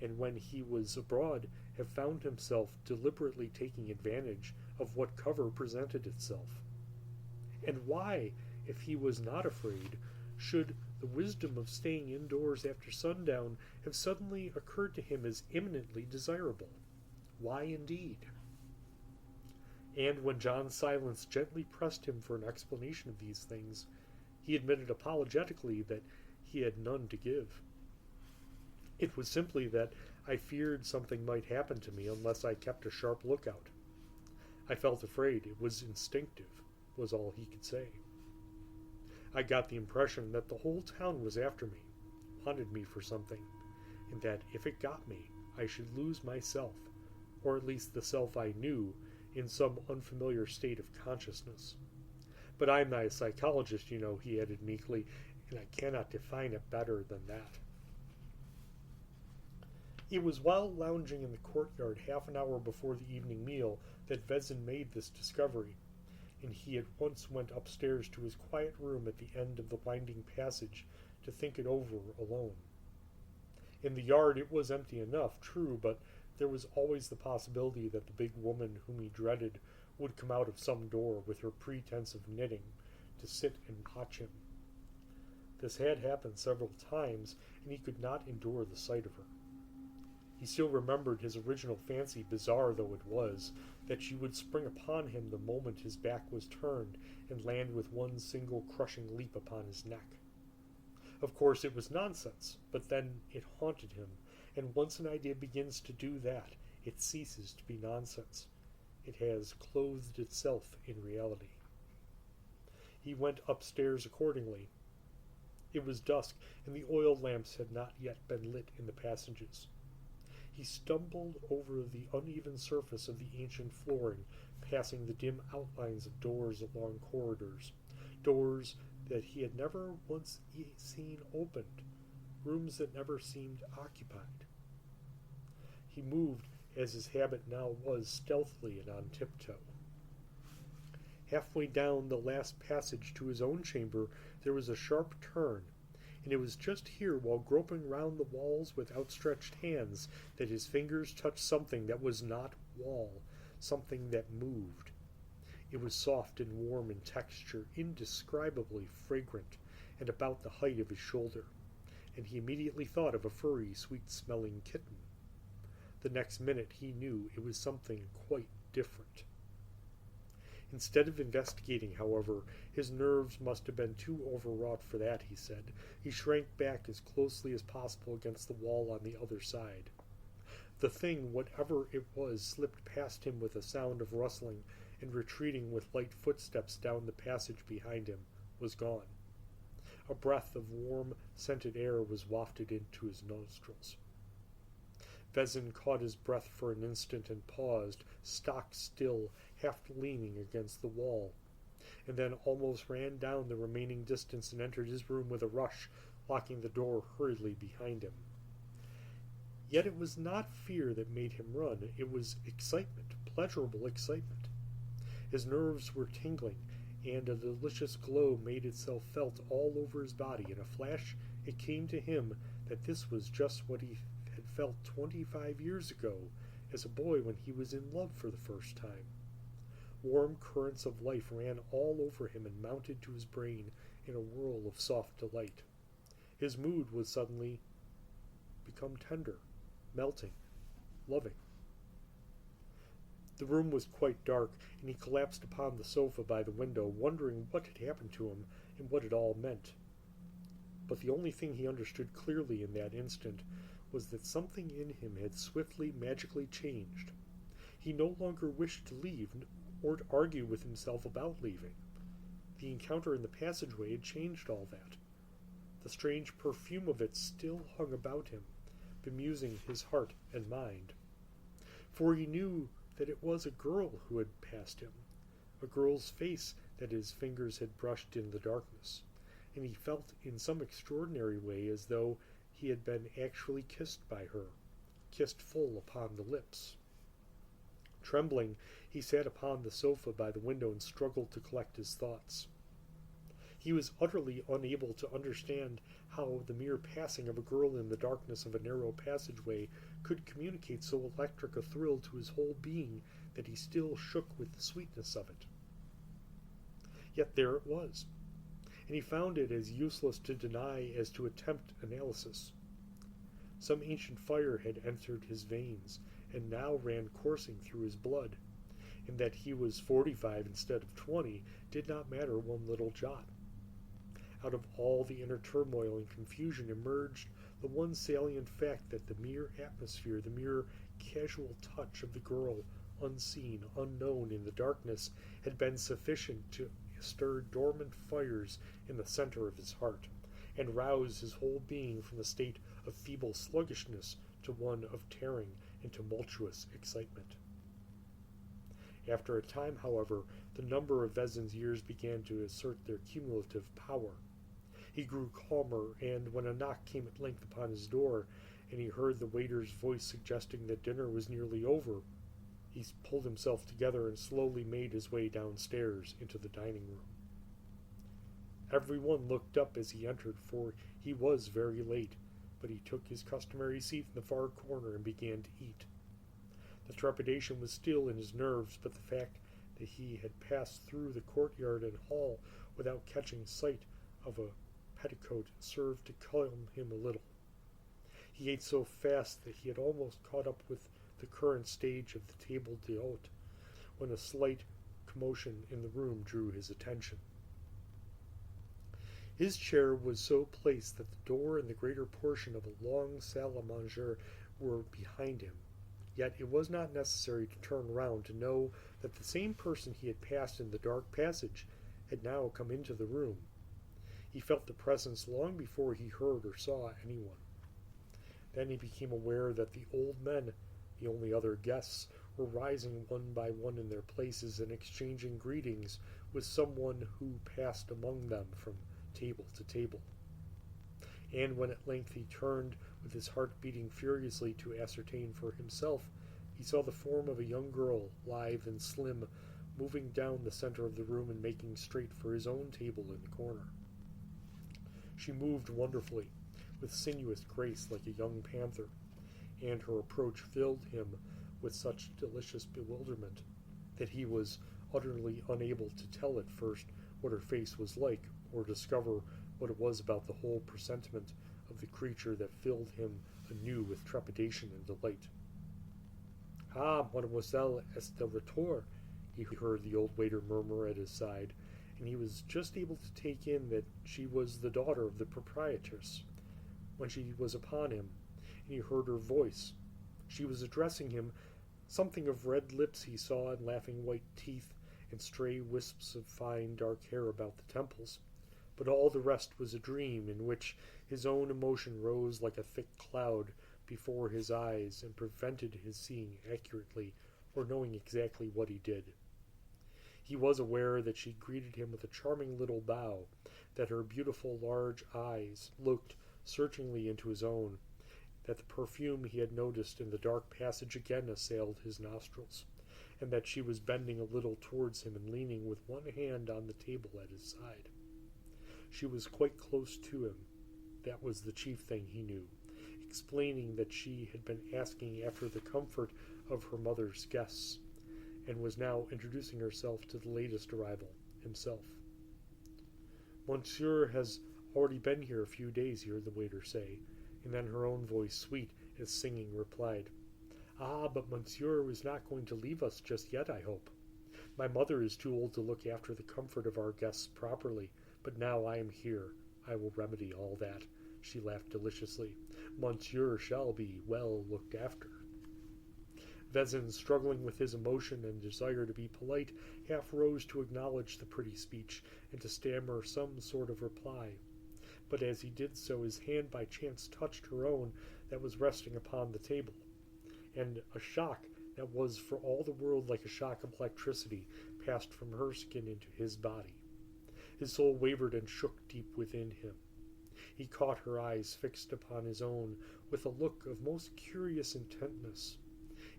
and when he was abroad have found himself deliberately taking advantage of what cover presented itself? And why, if he was not afraid, should the wisdom of staying indoors after sundown have suddenly occurred to him as eminently desirable? Why indeed? And when John Silence gently pressed him for an explanation of these things, he admitted apologetically that he had none to give. It was simply that I feared something might happen to me unless I kept a sharp lookout. I felt afraid. It was instinctive, was all he could say. I got the impression that the whole town was after me, wanted me for something, and that if it got me, I should lose myself, or at least the self I knew, in some unfamiliar state of consciousness. But I'm not a psychologist, you know, he added meekly, and I cannot define it better than that. It was while lounging in the courtyard half an hour before the evening meal that Vezin made this discovery, and he at once went upstairs to his quiet room at the end of the winding passage to think it over alone. In the yard it was empty enough, true, but there was always the possibility that the big woman whom he dreaded would come out of some door with her pretense of knitting to sit and watch him. This had happened several times, and he could not endure the sight of her. He still remembered his original fancy, bizarre though it was, that she would spring upon him the moment his back was turned and land with one single crushing leap upon his neck. Of course, it was nonsense, but then it haunted him, and once an idea begins to do that, it ceases to be nonsense. It has clothed itself in reality. He went upstairs accordingly. It was dusk, and the oil lamps had not yet been lit in the passages. He stumbled over the uneven surface of the ancient flooring, passing the dim outlines of doors along corridors, doors that he had never once seen opened, rooms that never seemed occupied. He moved, as his habit now was, stealthily and on tiptoe. Halfway down the last passage to his own chamber there was a sharp turn, and it was just here, while groping round the walls with outstretched hands, that his fingers touched something that was not wall, something that moved. It was soft and warm in texture, indescribably fragrant, and about the height of his shoulder, and he immediately thought of a furry, sweet-smelling kitten. The next minute he knew it was something quite different. Instead of investigating, however, his nerves must have been too overwrought for that, he said. He shrank back as closely as possible against the wall on the other side. The thing, whatever it was, slipped past him with a sound of rustling, and retreating with light footsteps down the passage behind him, was gone. A breath of warm, scented air was wafted into his nostrils. Vezin caught his breath for an instant and paused, stock still, half leaning against the wall, and then almost ran down the remaining distance and entered his room with a rush, locking the door hurriedly behind him. Yet it was not fear that made him run, it was excitement, pleasurable excitement. His nerves were tingling, and a delicious glow made itself felt all over his body. In a flash it came to him that this was just what he had felt 25 years ago, as a boy when he was in love for the first time. Warm currents of life ran all over him and mounted to his brain in a whirl of soft delight. His mood was suddenly become tender, melting, loving. The room was quite dark, and he collapsed upon the sofa by the window, wondering what had happened to him and what it all meant. But the only thing he understood clearly in that instant was that something in him had swiftly, magically changed. He no longer wished to leave, or to argue with himself about leaving. The encounter in the passageway had changed all that. The strange perfume of it still hung about him, bemusing his heart and mind. For he knew that it was a girl who had passed him, a girl's face that his fingers had brushed in the darkness, and he felt in some extraordinary way as though he had been actually kissed by her, kissed full upon the lips. Trembling, he sat upon the sofa by the window and struggled to collect his thoughts. He was utterly unable to understand how the mere passing of a girl in the darkness of a narrow passageway could communicate so electric a thrill to his whole being that he still shook with the sweetness of it. Yet there it was, and he found it as useless to deny as to attempt analysis. Some ancient fire had entered his veins, and now ran coursing through his blood, and that he was 45 instead of 20 did not matter one little jot. Out of all the inner turmoil and confusion emerged the one salient fact that the mere atmosphere, the mere casual touch of the girl, unseen, unknown in the darkness, had been sufficient to stir dormant fires in the center of his heart, and rouse his whole being from the state of feeble sluggishness to one of tearing and tumultuous excitement. After a time, however, the number of Vezin's years began to assert their cumulative power. He grew calmer, and when a knock came at length upon his door, and he heard the waiter's voice suggesting that dinner was nearly over, he pulled himself together and slowly made his way downstairs into the dining room. Everyone looked up as he entered, for he was very late, but he took his customary seat in the far corner and began to eat. The trepidation was still in his nerves, but the fact that he had passed through the courtyard and hall without catching sight of a petticoat served to calm him a little. He ate so fast that he had almost caught up with the current stage of the table d'hôte, when a slight commotion in the room drew his attention. His chair was so placed that the door and the greater portion of a long salle à manger were behind him. Yet it was not necessary to turn round to know that the same person he had passed in the dark passage had now come into the room. He felt the presence long before he heard or saw anyone. Then he became aware that the old men, the only other guests, were rising one by one in their places and exchanging greetings with someone who passed among them from table to table. And when at length he turned, with his heart beating furiously to ascertain for himself, he saw the form of a young girl, lithe and slim, moving down the center of the room and making straight for his own table in the corner. She moved wonderfully, with sinuous grace like a young panther, and her approach filled him with such delicious bewilderment that he was utterly unable to tell at first what her face was like, or discover what it was about the whole presentiment of the creature that filled him anew with trepidation and delight. "Ah, mademoiselle est de retour," he heard the old waiter murmur at his side, and he was just able to take in that she was the daughter of the proprietress, when she was upon him, and he heard her voice. She was addressing him. Something of red lips he saw, and laughing white teeth, and stray wisps of fine dark hair about the temples. But all the rest was a dream in which his own emotion rose like a thick cloud before his eyes and prevented his seeing accurately or knowing exactly what he did. He was aware that she greeted him with a charming little bow, that her beautiful large eyes looked searchingly into his own, that the perfume he had noticed in the dark passage again assailed his nostrils, and that she was bending a little towards him and leaning with one hand on the table at his side. She was quite close to him. That was the chief thing he knew, explaining that she had been asking after the comfort of her mother's guests, and was now introducing herself to the latest arrival, himself. "Monsieur has already been here a few days," he heard the waiter say, and then her own voice, sweet as singing, replied, "Ah, but Monsieur is not going to leave us just yet, I hope. My mother is too old to look after the comfort of our guests properly, but now I am here, I will remedy all that." She laughed deliciously. "Monsieur shall be well looked after." Vezin, struggling with his emotion and desire to be polite, half rose to acknowledge the pretty speech and to stammer some sort of reply. But as he did so, his hand by chance touched her own that was resting upon the table, and a shock that was for all the world like a shock of electricity passed from her skin into his body. His soul wavered and shook deep within him. He caught her eyes fixed upon his own with a look of most curious intentness,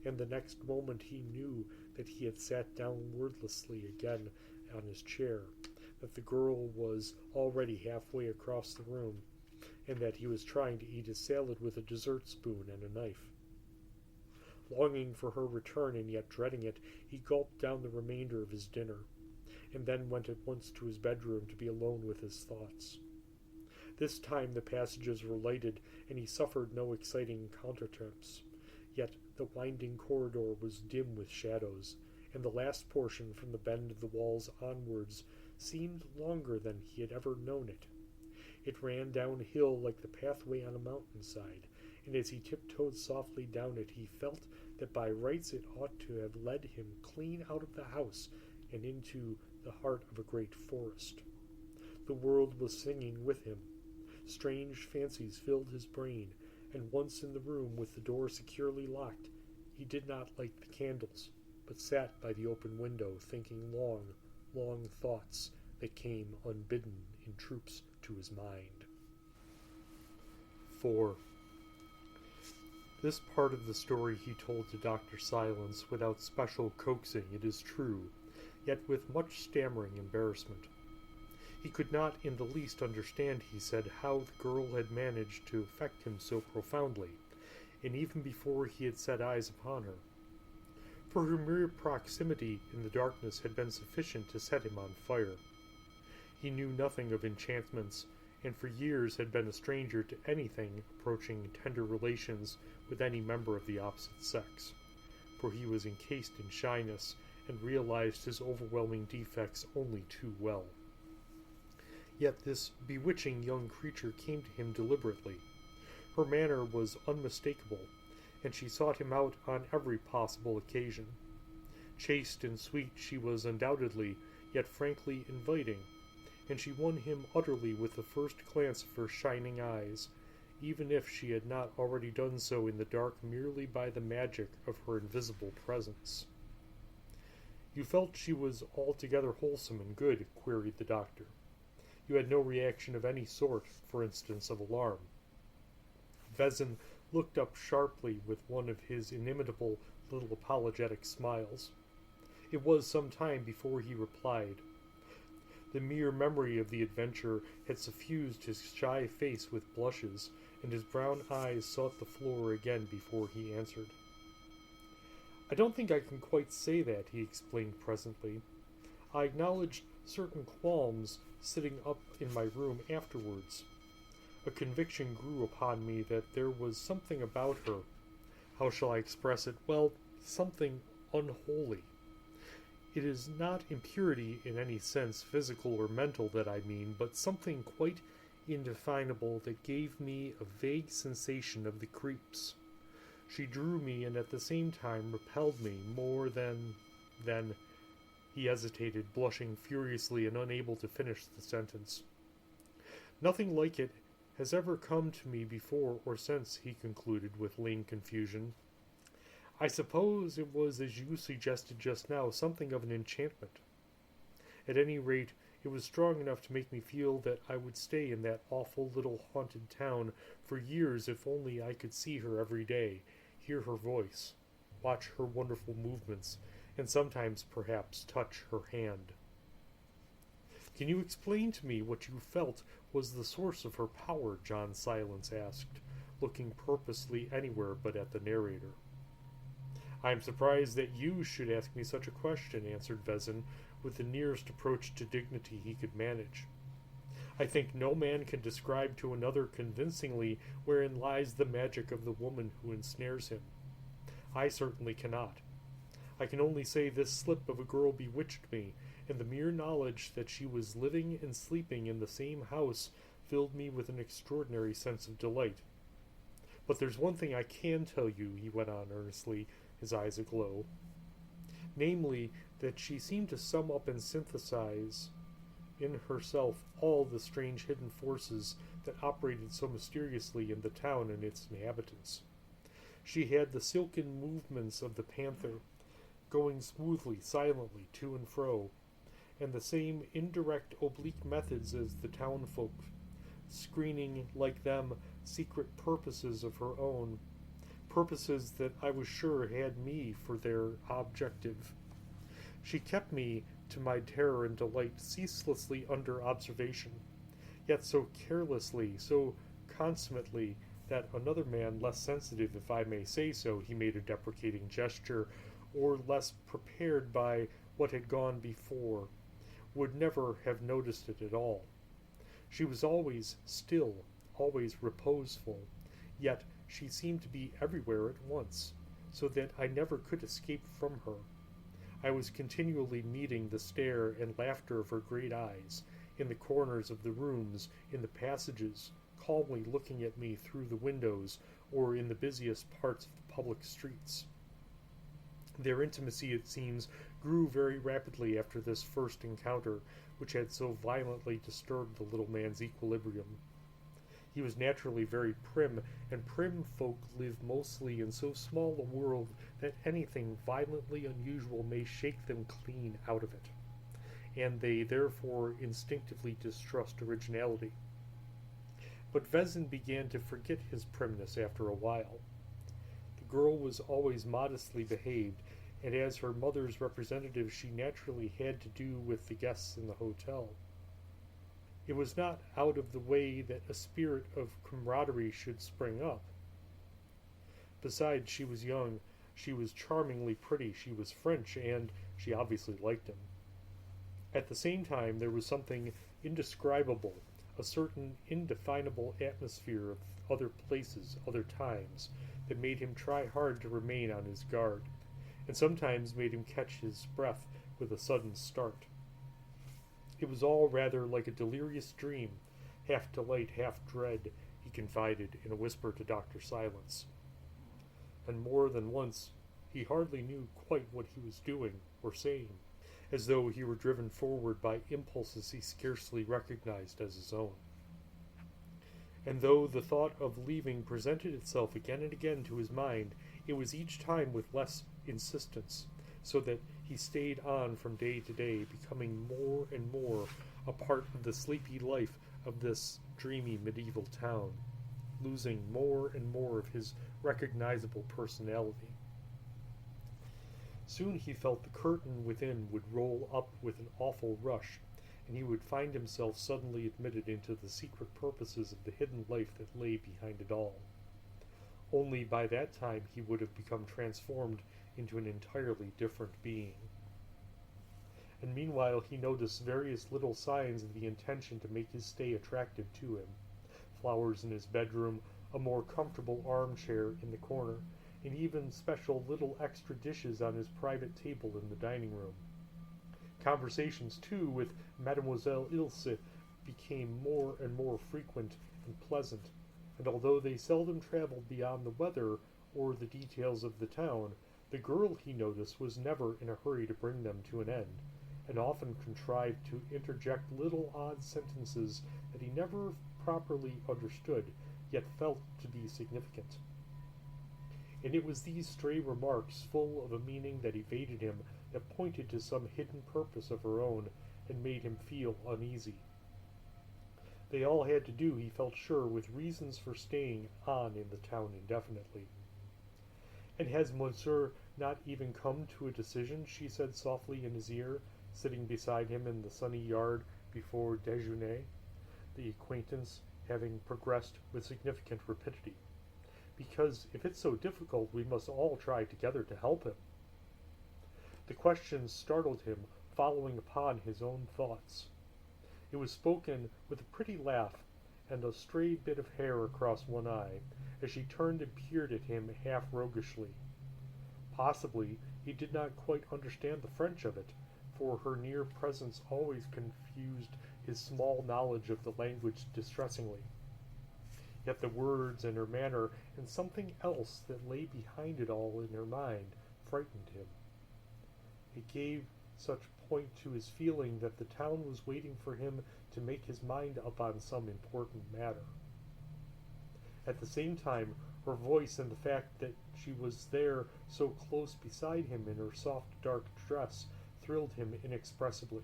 and the next moment he knew that he had sat down wordlessly again on his chair, that the girl was already halfway across the room, and that he was trying to eat his salad with a dessert spoon and a knife. Longing for her return and yet dreading it, he gulped down the remainder of his dinner, and then went at once to his bedroom to be alone with his thoughts. This time the passages were lighted, and he suffered no exciting contretemps. Yet the winding corridor was dim with shadows, and the last portion from the bend of the walls onwards seemed longer than he had ever known it. It ran downhill like the pathway on a mountainside, and as he tiptoed softly down it, he felt that by rights it ought to have led him clean out of the house and into the heart of a great forest. The world was singing with him. Strange fancies filled his brain, and once in the room with the door securely locked, he did not light the candles, but sat by the open window thinking long, long thoughts that came unbidden in troops to his mind. 4. This part of the story he told to Dr. Silence without special coaxing, it is true, yet with much stammering embarrassment. He could not in the least understand, he said, how the girl had managed to affect him so profoundly, and even before he had set eyes upon her. For her mere proximity in the darkness had been sufficient to set him on fire. He knew nothing of enchantments, and for years had been a stranger to anything approaching tender relations with any member of the opposite sex, for he was encased in shyness, and realized his overwhelming defects only too well. Yet this bewitching young creature came to him deliberately. Her manner was unmistakable, and she sought him out on every possible occasion. Chaste and sweet she was undoubtedly, yet frankly inviting, and she won him utterly with the first glance of her shining eyes, even if she had not already done so in the dark merely by the magic of her invisible presence. "You felt she was altogether wholesome and good?" queried the doctor. "You had no reaction of any sort, for instance, of alarm?" Vezin looked up sharply with one of his inimitable little apologetic smiles. It was some time before he replied. The mere memory of the adventure had suffused his shy face with blushes, and his brown eyes sought the floor again before he answered. "I don't think I can quite say that," he explained presently. "I acknowledged certain qualms sitting up in my room afterwards. A conviction grew upon me that there was something about her, how shall I express it? Well, something unholy. It is not impurity in any sense, physical or mental, that I mean, but something quite indefinable that gave me a vague sensation of the creeps. She drew me and at the same time repelled me more than... He hesitated, blushing furiously and unable to finish the sentence. "Nothing like it has ever come to me before or since," he concluded with lame confusion. "I suppose it was, as you suggested just now, something of an enchantment. At any rate, it was strong enough to make me feel that I would stay in that awful little haunted town for years if only I could see her every day, hear her voice, watch her wonderful movements, and sometimes, perhaps, touch her hand." "Can you explain to me what you felt was the source of her power?" John Silence asked, looking purposely anywhere but at the narrator. "I am surprised that you should ask me such a question," answered Vezin, with the nearest approach to dignity he could manage. "I think no man can describe to another convincingly wherein lies the magic of the woman who ensnares him. I certainly cannot. I can only say this slip of a girl bewitched me, and the mere knowledge that she was living and sleeping in the same house filled me with an extraordinary sense of delight. But there's one thing I can tell you," he went on earnestly, his eyes aglow, "namely, that she seemed to sum up and synthesize in herself all the strange hidden forces that operated so mysteriously in the town and its inhabitants. She had the silken movements of the panther, going smoothly, silently, to and fro, and the same indirect oblique methods as the townfolk, screening, like them, secret purposes of her own, purposes that I was sure had me for their objective. She kept me, to my terror and delight, ceaselessly under observation, yet so carelessly, so consummately, that another man less sensitive, if I may say so," he made a deprecating gesture, "or less prepared by what had gone before, would never have noticed it at all. She was always still, always reposeful, yet she seemed to be everywhere at once, so that I never could escape from her. I was continually meeting the stare and laughter of her great eyes, in the corners of the rooms, in the passages, calmly looking at me through the windows, or in the busiest parts of the public streets. Their intimacy, it seems, grew very rapidly after this first encounter, which had so violently disturbed the little man's equilibrium. He was naturally very prim, and prim folk live mostly in so small a world that anything violently unusual may shake them clean out of it, and they therefore instinctively distrust originality. But Vezin began to forget his primness after a while. The girl was always modestly behaved, and as her mother's representative she naturally had to do with the guests in the hotel. It was not out of the way that a spirit of camaraderie should spring up. Besides, she was young, she was charmingly pretty, she was French, and she obviously liked him. At the same time, there was something indescribable, a certain indefinable atmosphere of other places, other times, that made him try hard to remain on his guard, and sometimes made him catch his breath with a sudden start. It was all rather like a delirious dream, half delight, half dread, he confided in a whisper to Dr. Silence. And more than once he hardly knew quite what he was doing or saying, as though he were driven forward by impulses he scarcely recognized as his own. And though the thought of leaving presented itself again and again to his mind, it was each time with less insistence, so that he stayed on from day to day, becoming more and more a part of the sleepy life of this dreamy medieval town, losing more and more of his recognizable personality. Soon he felt the curtain within would roll up with an awful rush, and he would find himself suddenly admitted into the secret purposes of the hidden life that lay behind it all. Only by that time he would have become transformed into an entirely different being. And meanwhile he noticed various little signs of the intention to make his stay attractive to him. Flowers in his bedroom, a more comfortable armchair in the corner, and even special little extra dishes on his private table in the dining room. Conversations, too, with Mademoiselle Ilse became more and more frequent and pleasant, and although they seldom traveled beyond the weather or the details of the town, the girl, he noticed, was never in a hurry to bring them to an end, and often contrived to interject little odd sentences that he never properly understood, yet felt to be significant. And it was these stray remarks, full of a meaning that evaded him, that pointed to some hidden purpose of her own, and made him feel uneasy. They all had to do, he felt sure, with reasons for staying on in the town indefinitely. And has Monsieur not even come to a decision? She said softly in his ear, sitting beside him in the sunny yard before déjeuner, the acquaintance having progressed with significant rapidity. Because if it's so difficult, we must all try together to help him. The question startled him, following upon his own thoughts. It was spoken with a pretty laugh and a stray bit of hair across one eye, as she turned and peered at him half roguishly. Possibly he did not quite understand the French of it, for her near presence always confused his small knowledge of the language distressingly. Yet the words and her manner, and something else that lay behind it all in her mind, frightened him. It gave such point to his feeling that the town was waiting for him to make his mind up on some important matter. At the same time, her voice and the fact that she was there so close beside him in her soft dark dress thrilled him inexpressibly.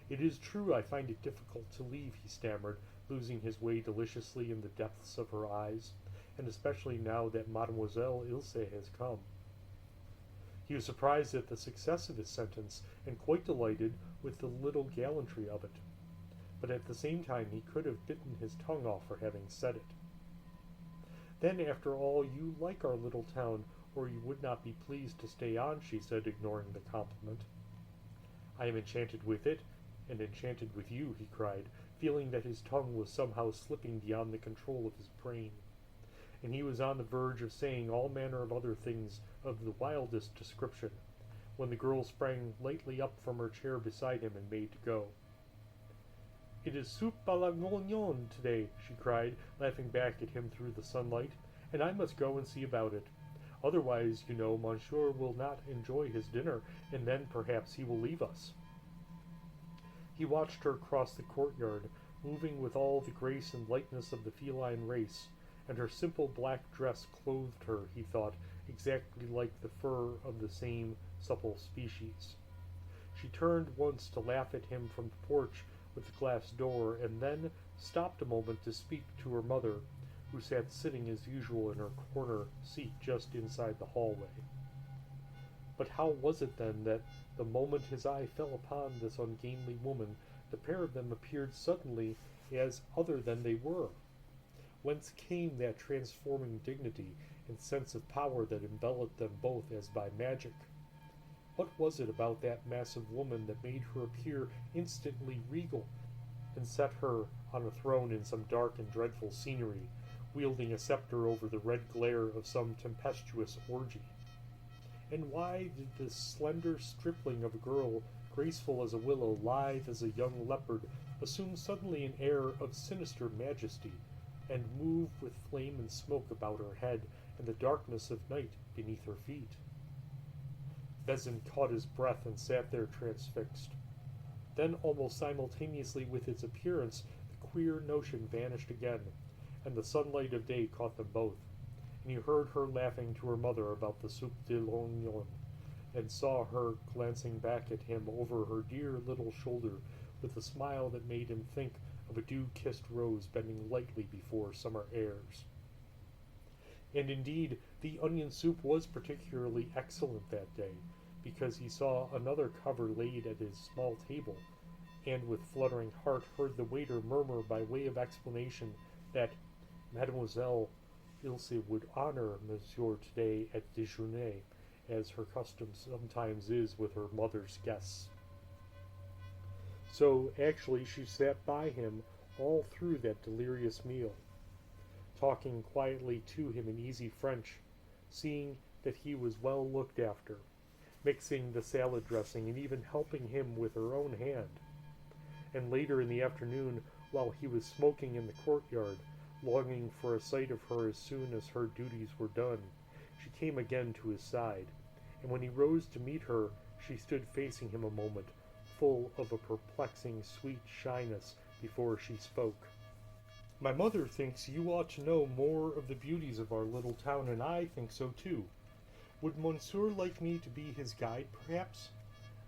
"It is true I find it difficult to leave," he stammered, losing his way deliciously in the depths of her eyes, and especially now that Mademoiselle Ilse has come. He was surprised at the success of his sentence, and quite delighted with the little gallantry of it. But at the same time he could have bitten his tongue off for having said it. "Then, after all, you like our little town, or you would not be pleased to stay on," she said, ignoring the compliment. "I am enchanted with it, and enchanted with you," he cried, feeling that his tongue was somehow slipping beyond the control of his brain, and he was on the verge of saying all manner of other things of the wildest description, when the girl sprang lightly up from her chair beside him and made to go. "It is soupe à la gognon today," she cried, laughing back at him through the sunlight, "and I must go and see about it. Otherwise, you know, Monsieur will not enjoy his dinner, and then perhaps he will leave us." He watched her cross the courtyard, moving with all the grace and lightness of the feline race, and her simple black dress clothed her, he thought, exactly like the fur of the same supple species. She turned once to laugh at him from the porch with the glass door, and then stopped a moment to speak to her mother, who sat sitting as usual in her corner seat just inside the hallway. But how was it then that the moment his eye fell upon this ungainly woman, the pair of them appeared suddenly as other than they were? Whence came that transforming dignity and sense of power that enveloped them both as by magic? What was it about that massive woman that made her appear instantly regal, and set her on a throne in some dark and dreadful scenery, wielding a scepter over the red glare of some tempestuous orgy? And why did this slender stripling of a girl, graceful as a willow, lithe as a young leopard, assume suddenly an air of sinister majesty, and move with flame and smoke about her head and the darkness of night beneath her feet? Vezin caught his breath and sat there transfixed. Then, almost simultaneously with its appearance, the queer notion vanished again, and the sunlight of day caught them both, and he heard her laughing to her mother about the soup de l'oignon, and saw her glancing back at him over her dear little shoulder with a smile that made him think of a dew-kissed rose bending lightly before summer airs. And indeed, the onion soup was particularly excellent that day, because he saw another cover laid at his small table, and with fluttering heart heard the waiter murmur by way of explanation that Mademoiselle Ilse would honor Monsieur today at déjeuner, as her custom sometimes is with her mother's guests. So actually she sat by him all through that delirious meal, talking quietly to him in easy French, seeing that he was well looked after, mixing the salad dressing and even helping him with her own hand. And later in the afternoon, while he was smoking in the courtyard, longing for a sight of her as soon as her duties were done, she came again to his side, and when he rose to meet her, she stood facing him a moment, full of a perplexing sweet shyness before she spoke. "My mother thinks you ought to know more of the beauties of our little town, and I think so too. Would Monsieur like me to be his guide, perhaps?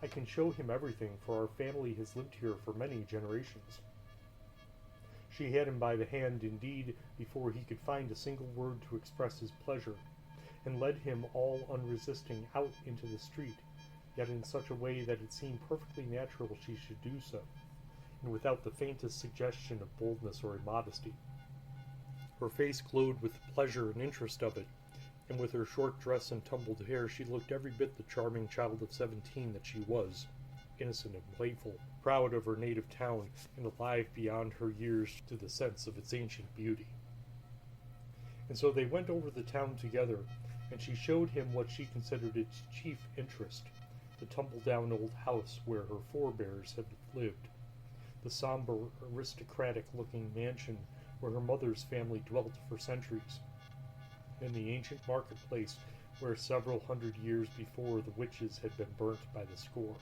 I can show him everything, for our family has lived here for many generations." She had him by the hand, indeed, before he could find a single word to express his pleasure, and led him all unresisting out into the street, yet in such a way that it seemed perfectly natural she should do so, and without the faintest suggestion of boldness or immodesty. Her face glowed with the pleasure and interest of it, and with her short dress and tumbled hair she looked every bit the charming child of 17 that she was, innocent and playful, proud of her native town, and alive beyond her years to the sense of its ancient beauty. And so they went over the town together, and she showed him what she considered its chief interest, the tumble-down old house where her forebears had lived, the somber, aristocratic-looking mansion where her mother's family dwelt for centuries, and the ancient marketplace where several hundred years before the witches had been burnt by the score.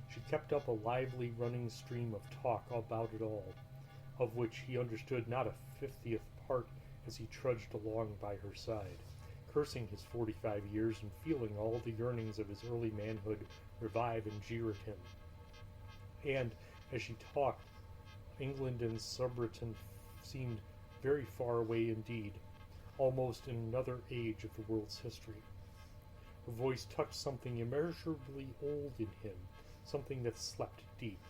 She kept up a lively running stream of talk about it all, of which he understood not a 50th part as he trudged along by her side, cursing his 45 years and feeling all the yearnings of his early manhood revive and jeer at him. And, as she talked, England and Surbiton seemed very far away indeed, almost in another age of the world's history. Her voice touched something immeasurably old in him, something that slept deep.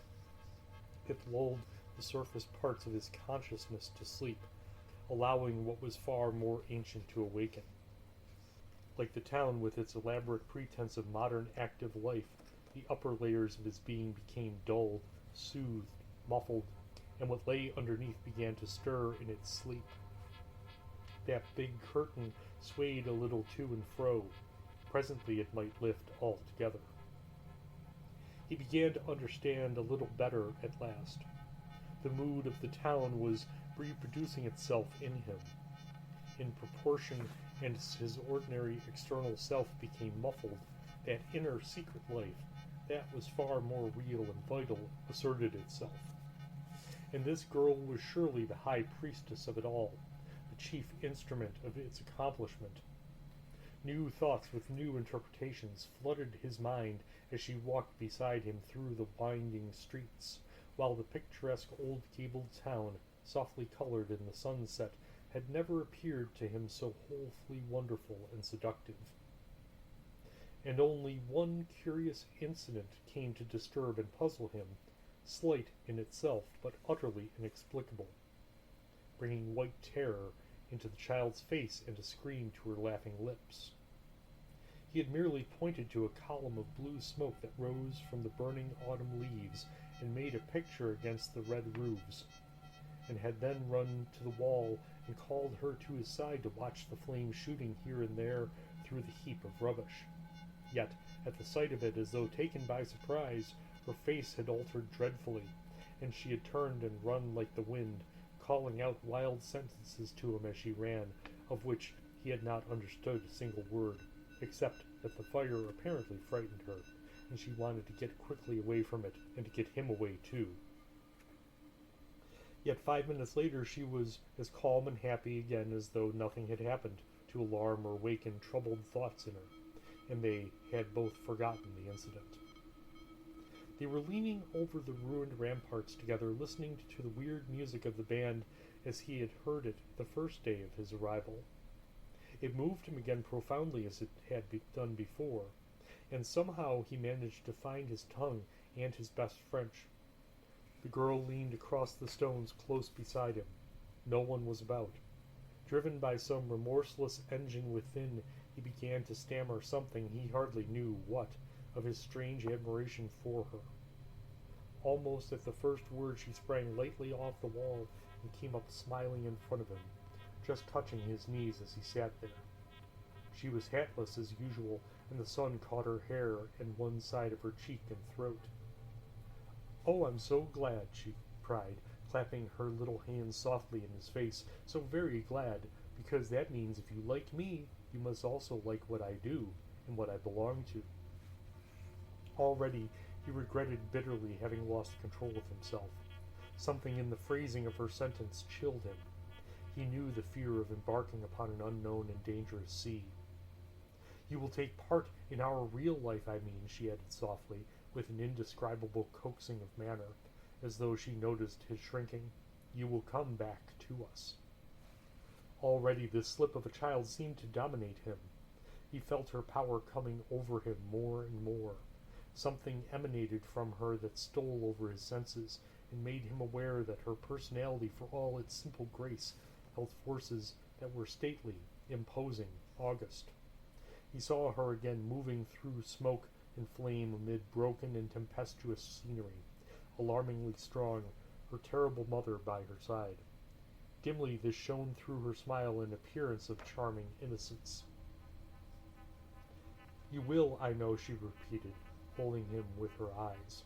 It lulled the surface parts of his consciousness to sleep, allowing what was far more ancient to awaken. Like the town with its elaborate pretense of modern active life, the upper layers of his being became dulled, soothed, muffled, and what lay underneath began to stir in its sleep. That big curtain swayed a little to and fro. Presently it might lift altogether. He began to understand a little better at last. The mood of the town was reproducing itself in him. In proportion as his ordinary external self became muffled, that inner secret life, that was far more real and vital, asserted itself. And this girl was surely the high priestess of it all, the chief instrument of its accomplishment. New thoughts with new interpretations flooded his mind as she walked beside him through the winding streets, while the picturesque old gabled town, softly colored in the sunset, had never appeared to him so wholly wonderful and seductive. And only one curious incident came to disturb and puzzle him, slight in itself but utterly inexplicable, bringing white terror into the child's face and a scream to her laughing lips. He had merely pointed to a column of blue smoke that rose from the burning autumn leaves and made a picture against the red roofs, and had then run to the wall and called her to his side to watch the flames shooting here and there through the heap of rubbish. Yet, at the sight of it, as though taken by surprise, her face had altered dreadfully, and she had turned and run like the wind, calling out wild sentences to him as she ran, of which he had not understood a single word, except that the fire apparently frightened her, and she wanted to get quickly away from it, and to get him away too. Yet 5 minutes later she was as calm and happy again as though nothing had happened to alarm or awaken troubled thoughts in her, and they had both forgotten the incident. They were leaning over the ruined ramparts together, listening to the weird music of the band as he had heard it the first day of his arrival. It moved him again profoundly as it had done before, and somehow he managed to find his tongue and his best French. The girl leaned across the stones close beside him. No one was about. Driven by some remorseless engine within, he began to stammer something he hardly knew what, of his strange admiration for her. Almost at the first word she sprang lightly off the wall and came up smiling in front of him, just touching his knees as he sat there. She was hatless as usual, and the sun caught her hair and one side of her cheek and throat. "Oh, I'm so glad," she cried, clapping her little hands softly in his face. "So very glad, because that means if you like me, you must also like what I do and what I belong to." Already he regretted bitterly having lost control of himself. Something in the phrasing of her sentence chilled him. He knew the fear of embarking upon an unknown and dangerous sea. "You will take part in our real life, I mean," she added softly, with an indescribable coaxing of manner, as though she noticed his shrinking. "You will come back to us." Already this slip of a child seemed to dominate him. He felt her power coming over him more and more. Something emanated from her that stole over his senses, and made him aware that her personality, for all its simple grace, held forces that were stately, imposing, august. He saw her again moving through smoke and flame amid broken and tempestuous scenery, alarmingly strong, her terrible mother by her side. Dimly this shone through her smile an appearance of charming innocence. "You will, I know," she repeated, holding him with her eyes.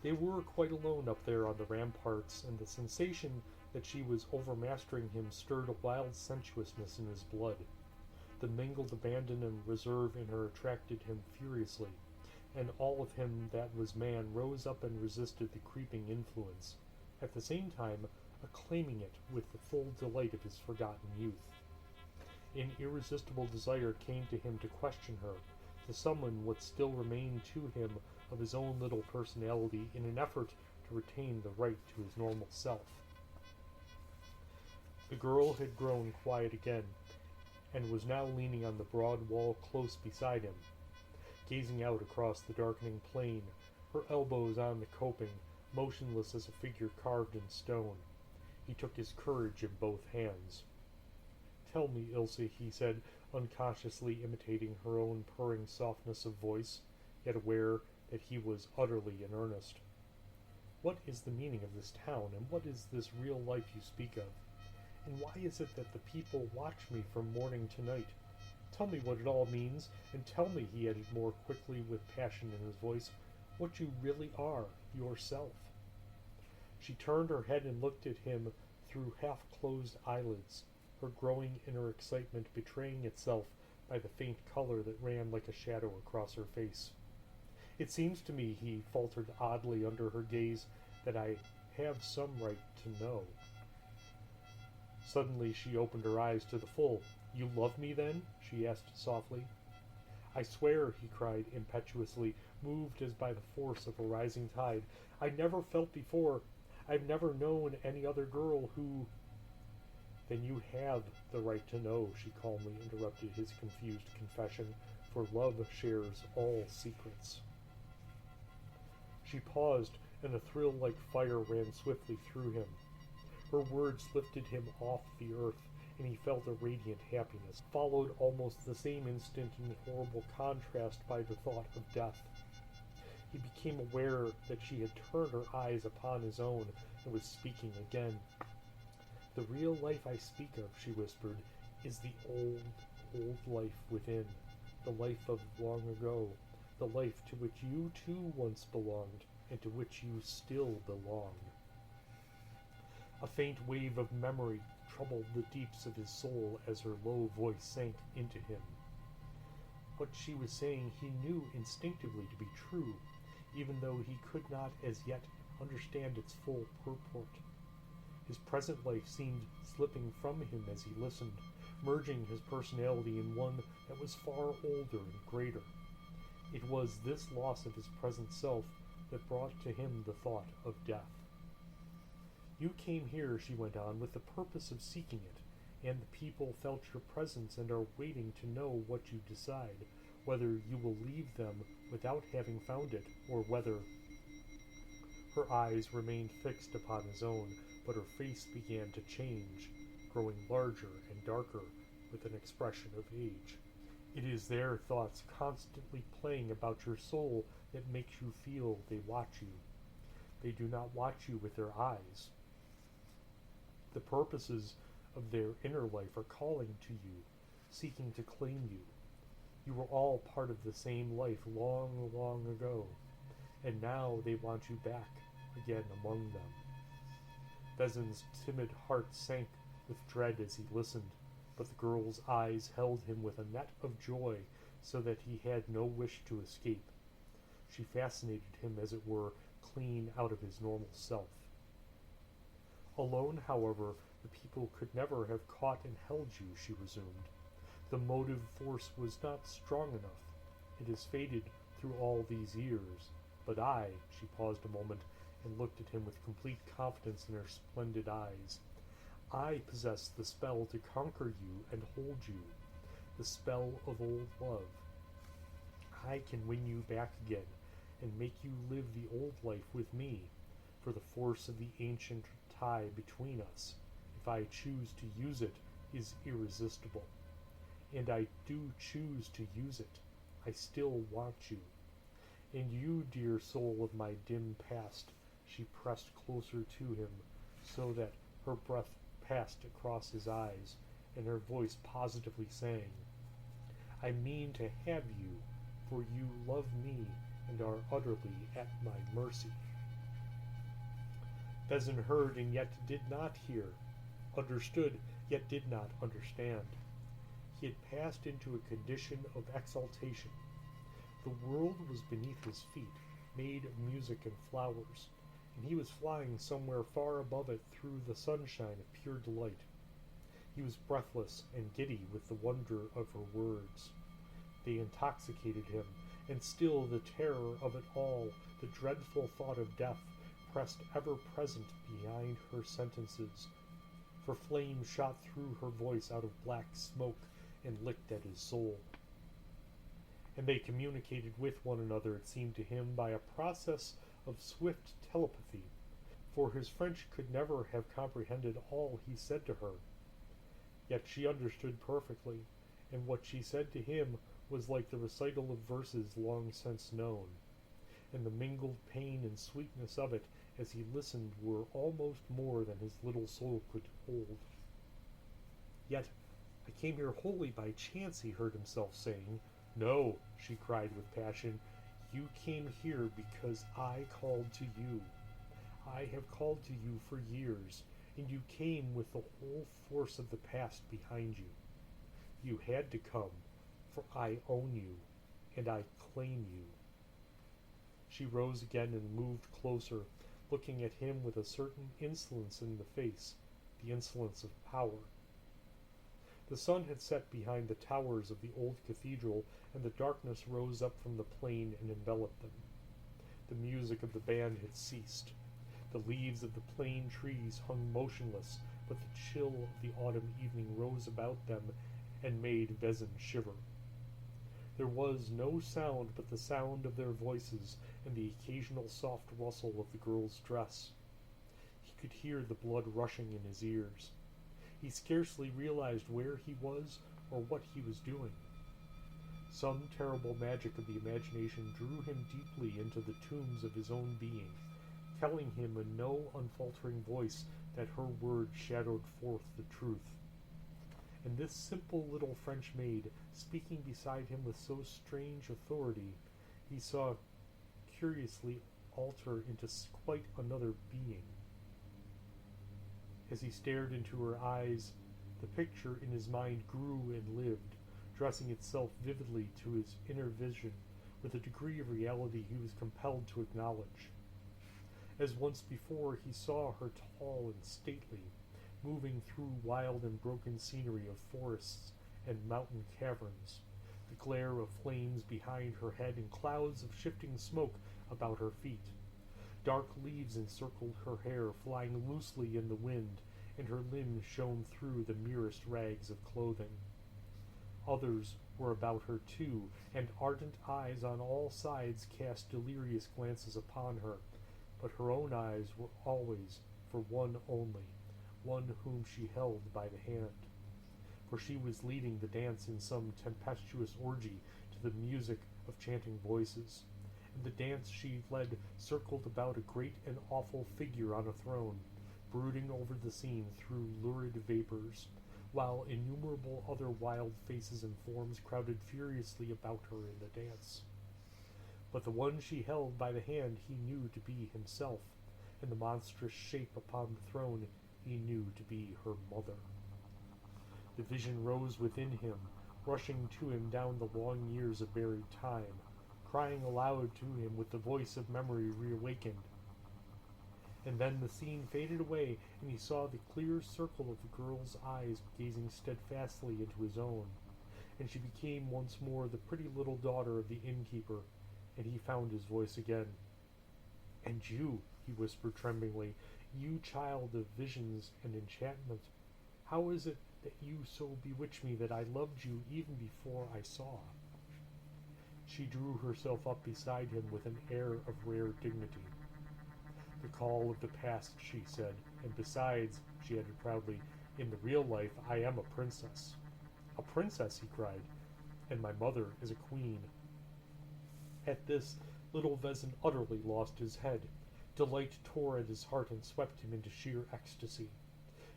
They were quite alone up there on the ramparts, and the sensation that she was overmastering him stirred a wild sensuousness in his blood. The mingled abandon and reserve in her attracted him furiously, and all of him that was man rose up and resisted the creeping influence, at the same time acclaiming it with the full delight of his forgotten youth. An irresistible desire came to him to question her, to summon what still remained to him of his own little personality in an effort to retain the right to his normal self. The girl had grown quiet again, and was now leaning on the broad wall close beside him, gazing out across the darkening plain, her elbows on the coping, motionless as a figure carved in stone. He took his courage in both hands. "Tell me, Ilse," he said, unconsciously imitating her own purring softness of voice, yet aware that he was utterly in earnest. "What is the meaning of this town, and what is this real life you speak of? And why is it that the people watch me from morning to night? Tell me what it all means, and tell me," he added more quickly with passion in his voice, "what you really are, yourself." She turned her head and looked at him through half-closed eyelids, her growing inner excitement betraying itself by the faint color that ran like a shadow across her face. "It seems to me," he faltered oddly under her gaze, "that I have some right to know." Suddenly she opened her eyes to the full. "You love me, then?" she asked softly. "I swear," he cried impetuously, moved as by the force of a rising tide. "I never felt before. I've never known any other girl who—" "Then you have the right to know," she calmly interrupted his confused confession, "for love shares all secrets." She paused, and a thrill like fire ran swiftly through him. Her words lifted him off the earth, and he felt a radiant happiness, followed almost the same instant in horrible contrast by the thought of death. He became aware that she had turned her eyes upon his own and was speaking again. "The real life I speak of," she whispered, "is the old, old life within. the life of long ago, the life to which you too once belonged, and to which you still belong. A faint wave of memory troubled the deeps of his soul as her low voice sank into him. What she was saying he knew instinctively to be true, even though he could not as yet understand its full purport. His present life seemed slipping from him as he listened, merging his personality in one that was far older and greater. It was this loss of his present self that brought to him the thought of death. You came here, she went on, with the purpose of seeking it, and the people felt your presence and are waiting to know what you decide, whether you will leave them without having found it, or whether... Her eyes remained fixed upon his own, but her face began to change, growing larger and darker with an expression of age. It is their thoughts constantly playing about your soul that makes you feel they watch you. They do not watch you with their eyes. The purposes of their inner life are calling to you, seeking to claim you. You were all part of the same life long, long ago, and now they want you back again among them. Bezen's timid heart sank with dread as he listened, but the girl's eyes held him with a net of joy so that he had no wish to escape. She fascinated him, as it were, clean out of his normal self. Alone, however, the people could never have caught and held you, she resumed. The motive force was not strong enough. It has faded through all these years. But I, she paused a moment and looked at him with complete confidence in her splendid eyes, I possess the spell to conquer you and hold you, the spell of old love. I can win you back again and make you live the old life with me, for the force of the ancient tie between us, if I choose to use it, is irresistible. And I do choose to use it. I still want you. And you, dear soul of my dim past, she pressed closer to him, so that her breath passed across his eyes, and her voice positively sang, I mean to have you, for you love me and are utterly at my mercy. Bezen heard and yet did not hear, understood yet did not understand. He had passed into a condition of exaltation. The world was beneath his feet, made of music and flowers, and he was flying somewhere far above it through the sunshine of pure delight. He was breathless and giddy with the wonder of her words. They intoxicated him, and still the terror of it all, the dreadful thought of death, pressed ever present behind her sentences, for flames shot through her voice out of black smoke and licked at his soul. And they communicated with one another, it seemed to him, by a process of swift telepathy, for his French could never have comprehended all he said to her. Yet she understood perfectly, and what she said to him was like the recital of verses long since known, and the mingled pain and sweetness of it as he listened were almost more than his little soul could hold. Yet I came here wholly by chance, he heard himself saying. No, she cried with passion, you came here because I called to you. I have called to you for years, and you came with the whole force of the past behind you. You had to come, for I own you, and I claim you. She rose again and moved closer, looking at him with a certain insolence in the face, the insolence of power. The sun had set behind the towers of the old cathedral, and the darkness rose up from the plain and enveloped them. The music of the band had ceased. The leaves of the plane trees hung motionless, but the chill of the autumn evening rose about them and made Bezen shiver. There was no sound but the sound of their voices and the occasional soft rustle of the girl's dress. He could hear the blood rushing in his ears. He scarcely realized where he was or what he was doing. Some terrible magic of the imagination drew him deeply into the tombs of his own being, telling him in no unfaltering voice that her words shadowed forth the truth. And this simple little French maid speaking beside him with so strange authority, he saw curiously alter into quite another being. As he stared into her eyes, the picture in his mind grew and lived, dressing itself vividly to his inner vision with a degree of reality he was compelled to acknowledge. As once before, he saw her tall and stately, moving through wild and broken scenery of forests and mountain caverns, the glare of flames behind her head and clouds of shifting smoke about her feet. Dark leaves encircled her hair, flying loosely in the wind, and her limbs shone through the merest rags of clothing. Others were about her too, and ardent eyes on all sides cast delirious glances upon her, but her own eyes were always for one only, one whom she held by the hand. For she was leading the dance in some tempestuous orgy to the music of chanting voices, and the dance she led circled about a great and awful figure on a throne, brooding over the scene through lurid vapors, while innumerable other wild faces and forms crowded furiously about her in the dance. But the one she held by the hand he knew to be himself, and the monstrous shape upon the throne he knew to be her mother. The vision rose within him, rushing to him down the long years of buried time, crying aloud to him with the voice of memory reawakened. And then the scene faded away, and he saw the clear circle of the girl's eyes gazing steadfastly into his own, and she became once more the pretty little daughter of the innkeeper, and he found his voice again. "And you," he whispered tremblingly, "you child of visions and enchantment, how is it that you so bewitch me that I loved you even before I saw?" She drew herself up beside him with an air of rare dignity. "The call of the past," she said, "and besides," she added proudly, "in the real life I am a princess." "A princess!" he cried, "and my mother is a queen." At this, little Vezin utterly lost his head. Delight tore at his heart and swept him into sheer ecstasy.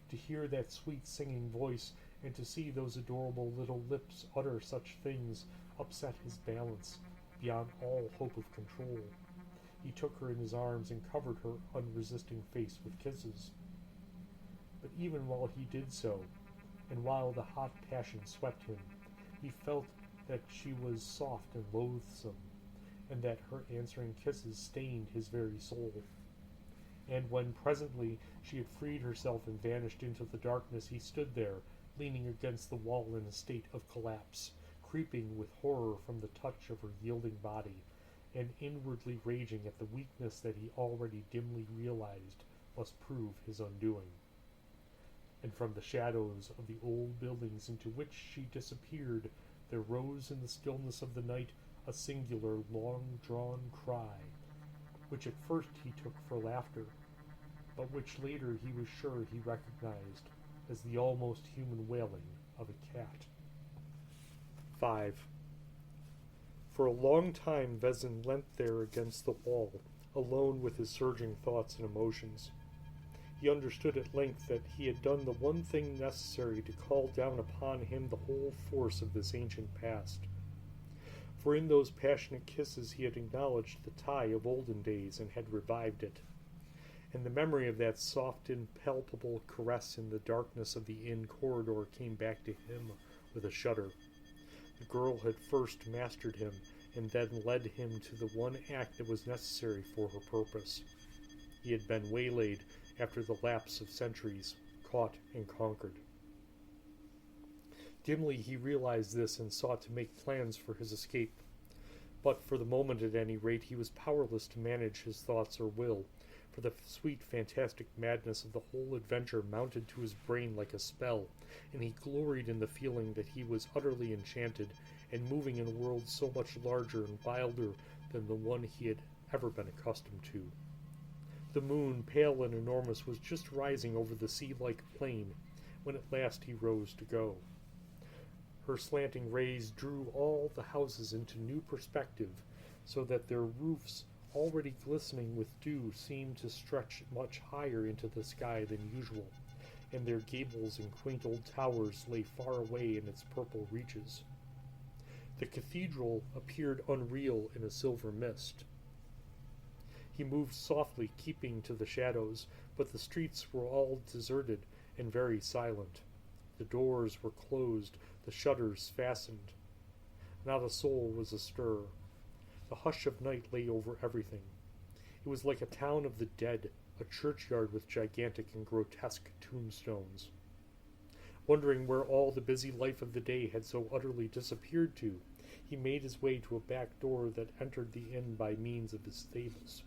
To hear that sweet singing voice, and to see those adorable little lips utter such things, upset his balance beyond all hope of control. He took her in his arms and covered her unresisting face with kisses. But even while he did so, and while the hot passion swept him, he felt that she was soft and loathsome, and that her answering kisses stained his very soul. And when presently she had freed herself and vanished into the darkness, he stood there, leaning against the wall in a state of collapse, creeping with horror from the touch of her yielding body, and inwardly raging at the weakness that he already dimly realized must prove his undoing. And from the shadows of the old buildings into which she disappeared, there rose in the stillness of the night a singular long-drawn cry, which at first he took for laughter, but which later he was sure he recognized as the almost human wailing of a cat. 5. For a long time Vezin leant there against the wall, alone with his surging thoughts and emotions. He understood at length that he had done the one thing necessary to call down upon him the whole force of this ancient past. For in those passionate kisses he had acknowledged the tie of olden days and had revived it. And the memory of that soft and palpable caress in the darkness of the inn corridor came back to him with a shudder. The girl had first mastered him, and then led him to the one act that was necessary for her purpose. He had been waylaid after the lapse of centuries, caught and conquered. Dimly he realized this and sought to make plans for his escape. But for the moment at any rate he was powerless to manage his thoughts or will, for the sweet fantastic madness of the whole adventure mounted to his brain like a spell, and he gloried in the feeling that he was utterly enchanted, and moving in a world so much larger and wilder than the one he had ever been accustomed to. The moon, pale and enormous, was just rising over the sea-like plain, when at last he rose to go. Her slanting rays drew all the houses into new perspective, so that their roofs, already glistening with dew, seemed to stretch much higher into the sky than usual, and their gables and quaint old towers lay far away in its purple reaches. The cathedral appeared unreal in a silver mist. He moved softly, keeping to the shadows, but the streets were all deserted and very silent. The doors were closed, the shutters fastened. Not a soul was astir. The hush of night lay over everything. It was like a town of the dead, a churchyard with gigantic and grotesque tombstones. Wondering where all the busy life of the day had so utterly disappeared to, he made his way to a back door that entered the inn by means of his stables,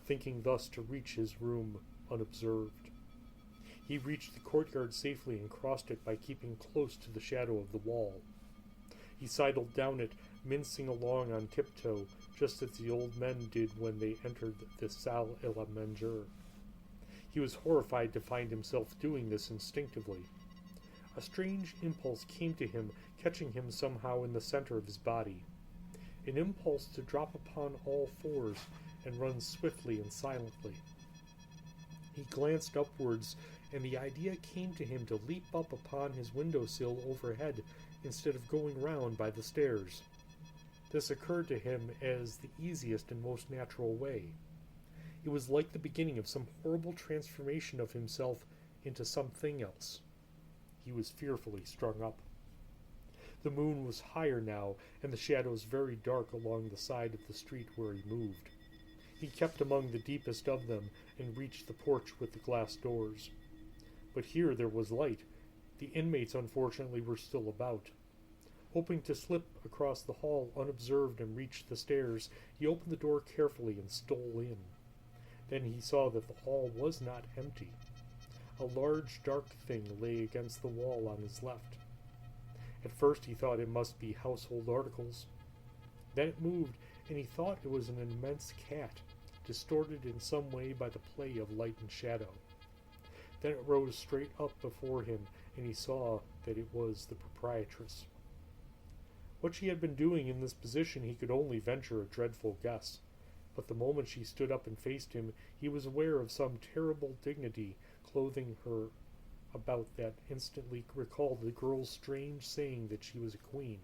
thinking thus to reach his room unobserved. He reached the courtyard safely and crossed it by keeping close to the shadow of the wall. He sidled down it, mincing along on tiptoe, just as the old men did when they entered the salle à la manger. He was horrified to find himself doing this instinctively. A strange impulse came to him, catching him somehow in the center of his body. An impulse to drop upon all fours and run swiftly and silently. He glanced upwards, and the idea came to him to leap up upon his windowsill overhead instead of going round by the stairs. This occurred to him as the easiest and most natural way. It was like the beginning of some horrible transformation of himself into something else. He was fearfully strung up. The moon was higher now, and the shadows very dark along the side of the street where he moved. He kept among the deepest of them and reached the porch with the glass doors. But here there was light. The inmates, unfortunately, were still about. Hoping to slip across the hall unobserved and reach the stairs, he opened the door carefully and stole in. Then he saw that the hall was not empty. A large dark thing lay against the wall on his left. At first he thought it must be household articles. Then it moved, and he thought it was an immense cat, distorted in some way by the play of light and shadow. Then it rose straight up before him, and he saw that it was the proprietress. What she had been doing in this position he could only venture a dreadful guess, but the moment she stood up and faced him, he was aware of some terrible dignity clothing her about that instantly recalled the girl's strange saying that she was a queen.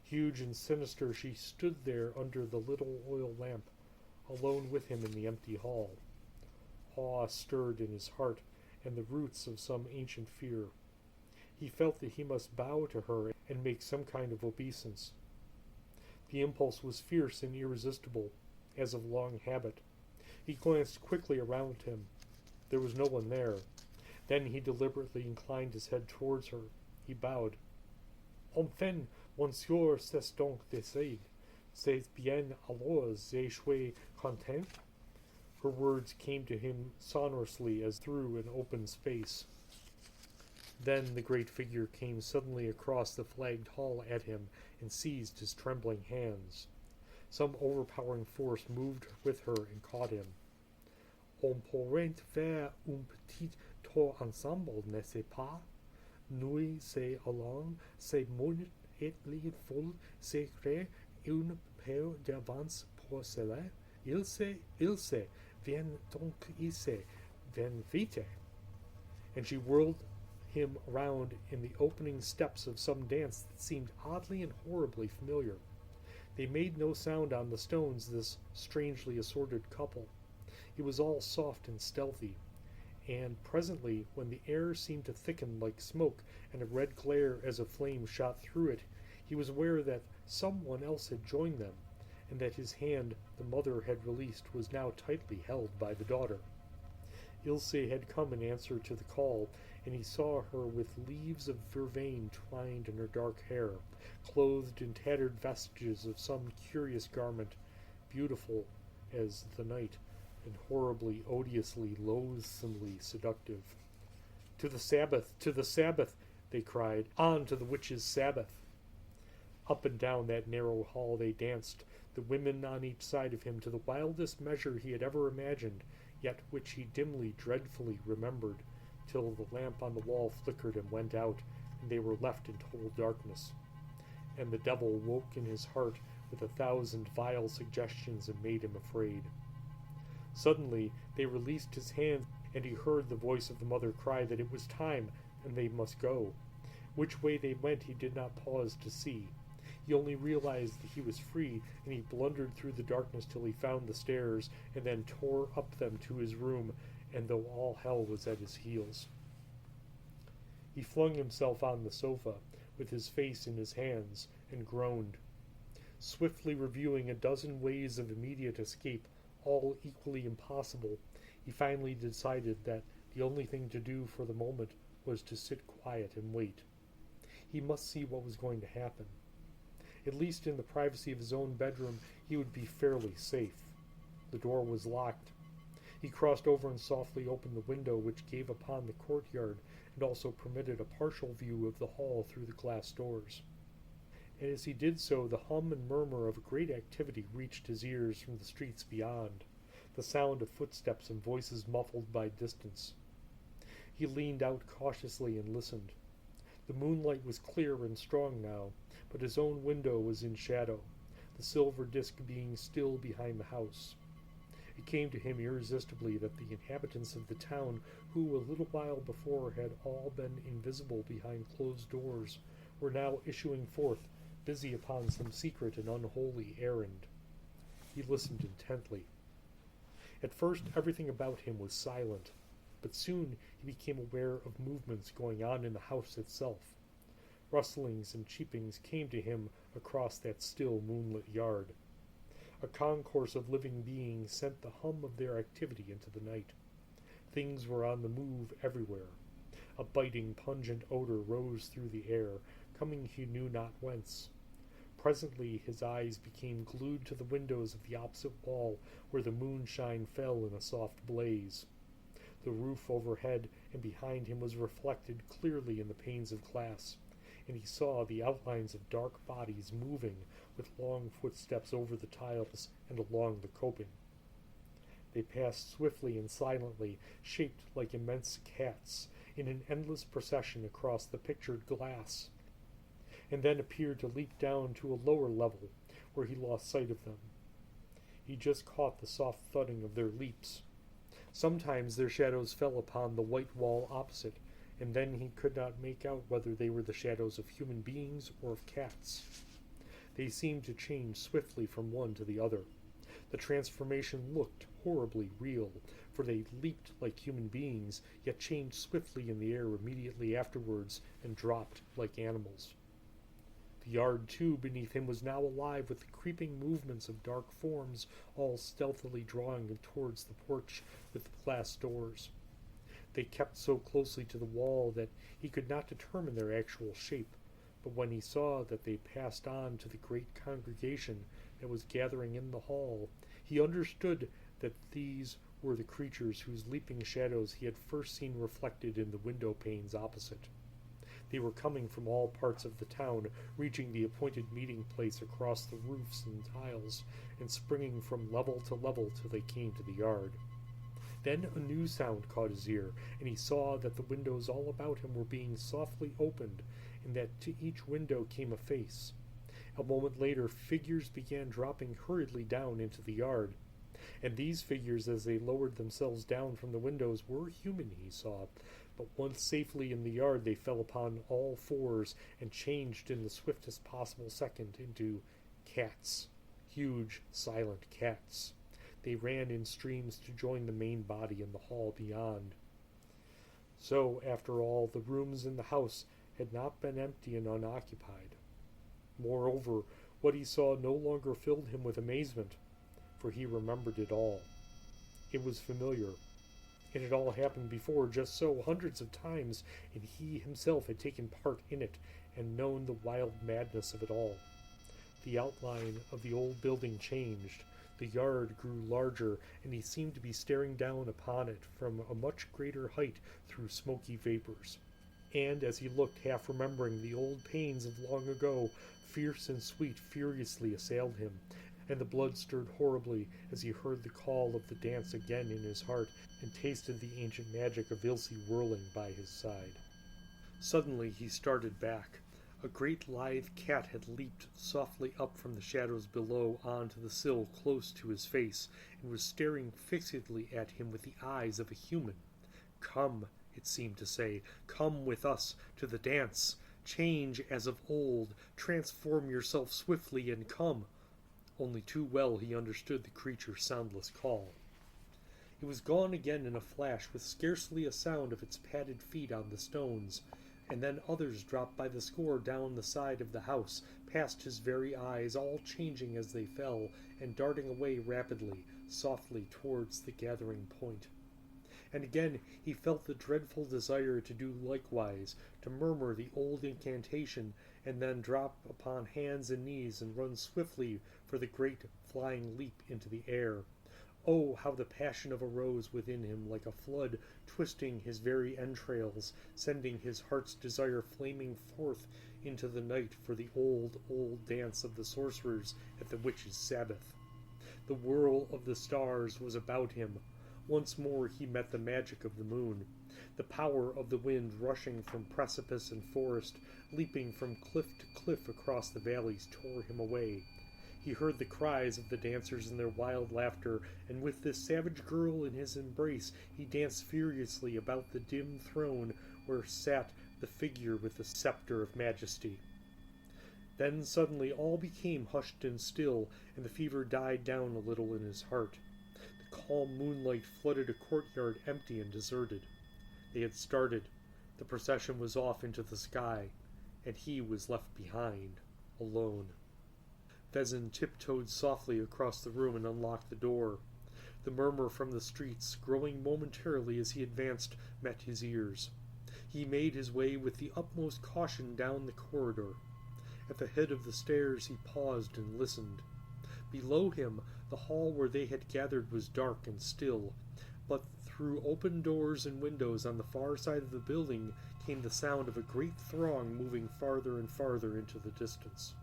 Huge and sinister she stood there under the little oil lamp, alone with him in the empty hall. Awe stirred in his heart, and the roots of some ancient fear. He felt that he must bow to her and make some kind of obeisance. The impulse was fierce and irresistible, as of long habit. He glanced quickly around him. There was no one there. Then he deliberately inclined his head towards her. He bowed. Enfin, monsieur, c'est donc décide. C'est bien alors, je suis content. Her words came to him sonorously as through an open space. Then the great figure came suddenly across the flagged hall at him and seized his trembling hands. Some overpowering force moved with her and caught him. On pourrait faire un petit tour ensemble, n'est-ce pas? Nous c'est along, c'est mon et les fol, c'est créer une paire d'avance pour cela. Il sait, viens donc ici, viens vite. And she whirled him around in the opening steps of some dance that seemed oddly and horribly familiar. They made no sound on the stones, this strangely assorted couple. It was all soft and stealthy, and presently, when the air seemed to thicken like smoke, and a red glare as of flame shot through it, he was aware that someone else had joined them, and that his hand the mother had released was now tightly held by the daughter. Ilse had come in answer to the call, and he saw her with leaves of vervain twined in her dark hair, clothed in tattered vestiges of some curious garment, beautiful as the night, and horribly, odiously, loathsomely seductive. "To the Sabbath! To the Sabbath!" they cried. "On to the witches' Sabbath!" Up and down that narrow hall they danced, the women on each side of him, to the wildest measure he had ever imagined, yet which he dimly, dreadfully remembered, till the lamp on the wall flickered and went out, and they were left in total darkness. And the devil woke in his heart with 1,000 vile suggestions and made him afraid. Suddenly they released his hand, and he heard the voice of the mother cry that it was time, and they must go. Which way they went he did not pause to see. He only realized that he was free, and he blundered through the darkness till he found the stairs, and then tore up them to his room, and though all hell was at his heels. He flung himself on the sofa, with his face in his hands, and groaned. Swiftly reviewing a dozen ways of immediate escape, all equally impossible, he finally decided that the only thing to do for the moment was to sit quiet and wait. He must see what was going to happen. At least in the privacy of his own bedroom, he would be fairly safe. The door was locked. He crossed over and softly opened the window which gave upon the courtyard and also permitted a partial view of the hall through the glass doors. And as he did so, the hum and murmur of a great activity reached his ears from the streets beyond, the sound of footsteps and voices muffled by distance. He leaned out cautiously and listened. The moonlight was clear and strong now, but his own window was in shadow, the silver disk being still behind the house. It came to him irresistibly that the inhabitants of the town, who a little while before had all been invisible behind closed doors, were now issuing forth, busy upon some secret and unholy errand. He listened intently. At first everything about him was silent, but soon he became aware of movements going on in the house itself. Rustlings and cheepings came to him across that still moonlit yard. A concourse of living beings sent the hum of their activity into the night. Things were on the move everywhere. A biting, pungent odor rose through the air, coming he knew not whence. Presently his eyes became glued to the windows of the opposite wall, where the moonshine fell in a soft blaze. The roof overhead and behind him was reflected clearly in the panes of glass, and he saw the outlines of dark bodies moving with long footsteps over the tiles and along the coping. They passed swiftly and silently, shaped like immense cats, in an endless procession across the pictured glass, and then appeared to leap down to a lower level, where he lost sight of them. He just caught the soft thudding of their leaps. Sometimes their shadows fell upon the white wall opposite, and then he could not make out whether they were the shadows of human beings or of cats. They seemed to change swiftly from one to the other. The transformation looked horribly real, for they leaped like human beings, yet changed swiftly in the air immediately afterwards and dropped like animals. The yard, too, beneath him was now alive with the creeping movements of dark forms, all stealthily drawing him towards the porch with the glass doors. They kept so closely to the wall that he could not determine their actual shape, but when he saw that they passed on to the great congregation that was gathering in the hall, he understood that these were the creatures whose leaping shadows he had first seen reflected in the window panes opposite. They were coming from all parts of the town, reaching the appointed meeting place across the roofs and tiles, and springing from level to level till they came to the yard. Then a new sound caught his ear, and he saw that the windows all about him were being softly opened, and that to each window came a face. A moment later, figures began dropping hurriedly down into the yard, and these figures, as they lowered themselves down from the windows, were human, he saw, but once safely in the yard they fell upon all fours and changed in the swiftest possible second into cats, huge, silent cats. They ran in streams to join the main body in the hall beyond. So, after all, the rooms in the house had not been empty and unoccupied. Moreover, what he saw no longer filled him with amazement, for he remembered it all. It was familiar. It had all happened before, just so, hundreds of times, and he himself had taken part in it and known the wild madness of it all. The outline of the old building changed. The yard grew larger, and he seemed to be staring down upon it from a much greater height through smoky vapors. And as he looked, half remembering the old pains of long ago, fierce and sweet furiously assailed him, and the blood stirred horribly as he heard the call of the dance again in his heart and tasted the ancient magic of Ilse whirling by his side. Suddenly he started back. A great lithe cat had leaped softly up from the shadows below onto the sill close to his face, and was staring fixedly at him with the eyes of a human. "Come," it seemed to say, "come with us to the dance. Change as of old, transform yourself swiftly and come. Only too well he understood the creature's soundless call. It was gone again in a flash, with scarcely a sound of its padded feet on the stones, and then others dropped by the score down the side of the house, past his very eyes, all changing as they fell, and darting away rapidly, softly towards the gathering point. And again he felt the dreadful desire to do likewise, to murmur the old incantation, and then drop upon hands and knees and run swiftly for the great flying leap into the air. Oh, how the passion arose within him like a flood, twisting his very entrails, sending his heart's desire flaming forth into the night for the old, old dance of the sorcerers at the witches' sabbath. The whirl of the stars was about him. Once more he met the magic of the moon. The power of the wind rushing from precipice and forest, leaping from cliff to cliff across the valleys, tore him away. He heard the cries of the dancers and their wild laughter, and with this savage girl in his embrace, he danced furiously about the dim throne where sat the figure with the scepter of majesty. Then suddenly all became hushed and still, and the fever died down a little in his heart. The calm moonlight flooded a courtyard empty and deserted. They had started. The procession was off into the sky, and he was left behind, alone. Vezin tiptoed softly across the room and unlocked the door. The murmur from the streets, growing momentarily as he advanced, met his ears. He made his way with the utmost caution down the corridor. At the head of the stairs he paused and listened. Below him, the hall where they had gathered was dark and still, but through open doors and windows on the far side of the building came the sound of a great throng moving farther and farther into the distance.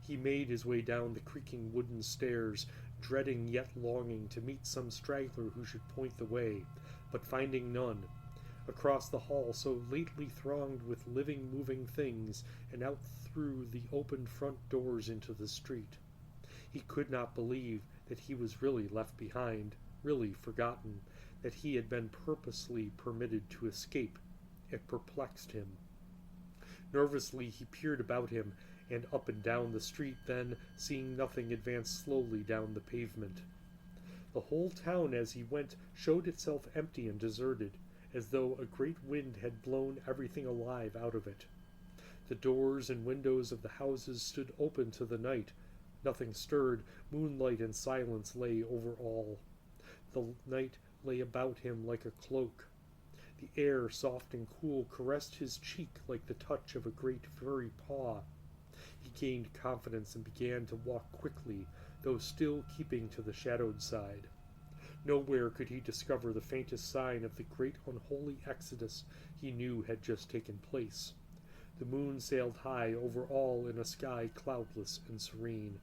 He made his way down the creaking wooden stairs, dreading yet longing to meet some straggler who should point the way, but finding none. Across the hall so lately thronged with living, moving things, and out through the opened front doors into the street. He could not believe that he was really left behind, really forgotten, that he had been purposely permitted to escape. It perplexed him. Nervously he peered about him, and up and down the street, then, seeing nothing, advanced slowly down the pavement. The whole town as he went showed itself empty and deserted, as though a great wind had blown everything alive out of it. The doors and windows of the houses stood open to the night. Nothing stirred. Moonlight and silence lay over all. The night lay about him like a cloak. The air, soft and cool, caressed his cheek like the touch of a great furry paw. He gained confidence and began to walk quickly, though still keeping to the shadowed side. Nowhere could he discover the faintest sign of the great unholy exodus he knew had just taken place. The moon sailed high over all in a sky cloudless and serene.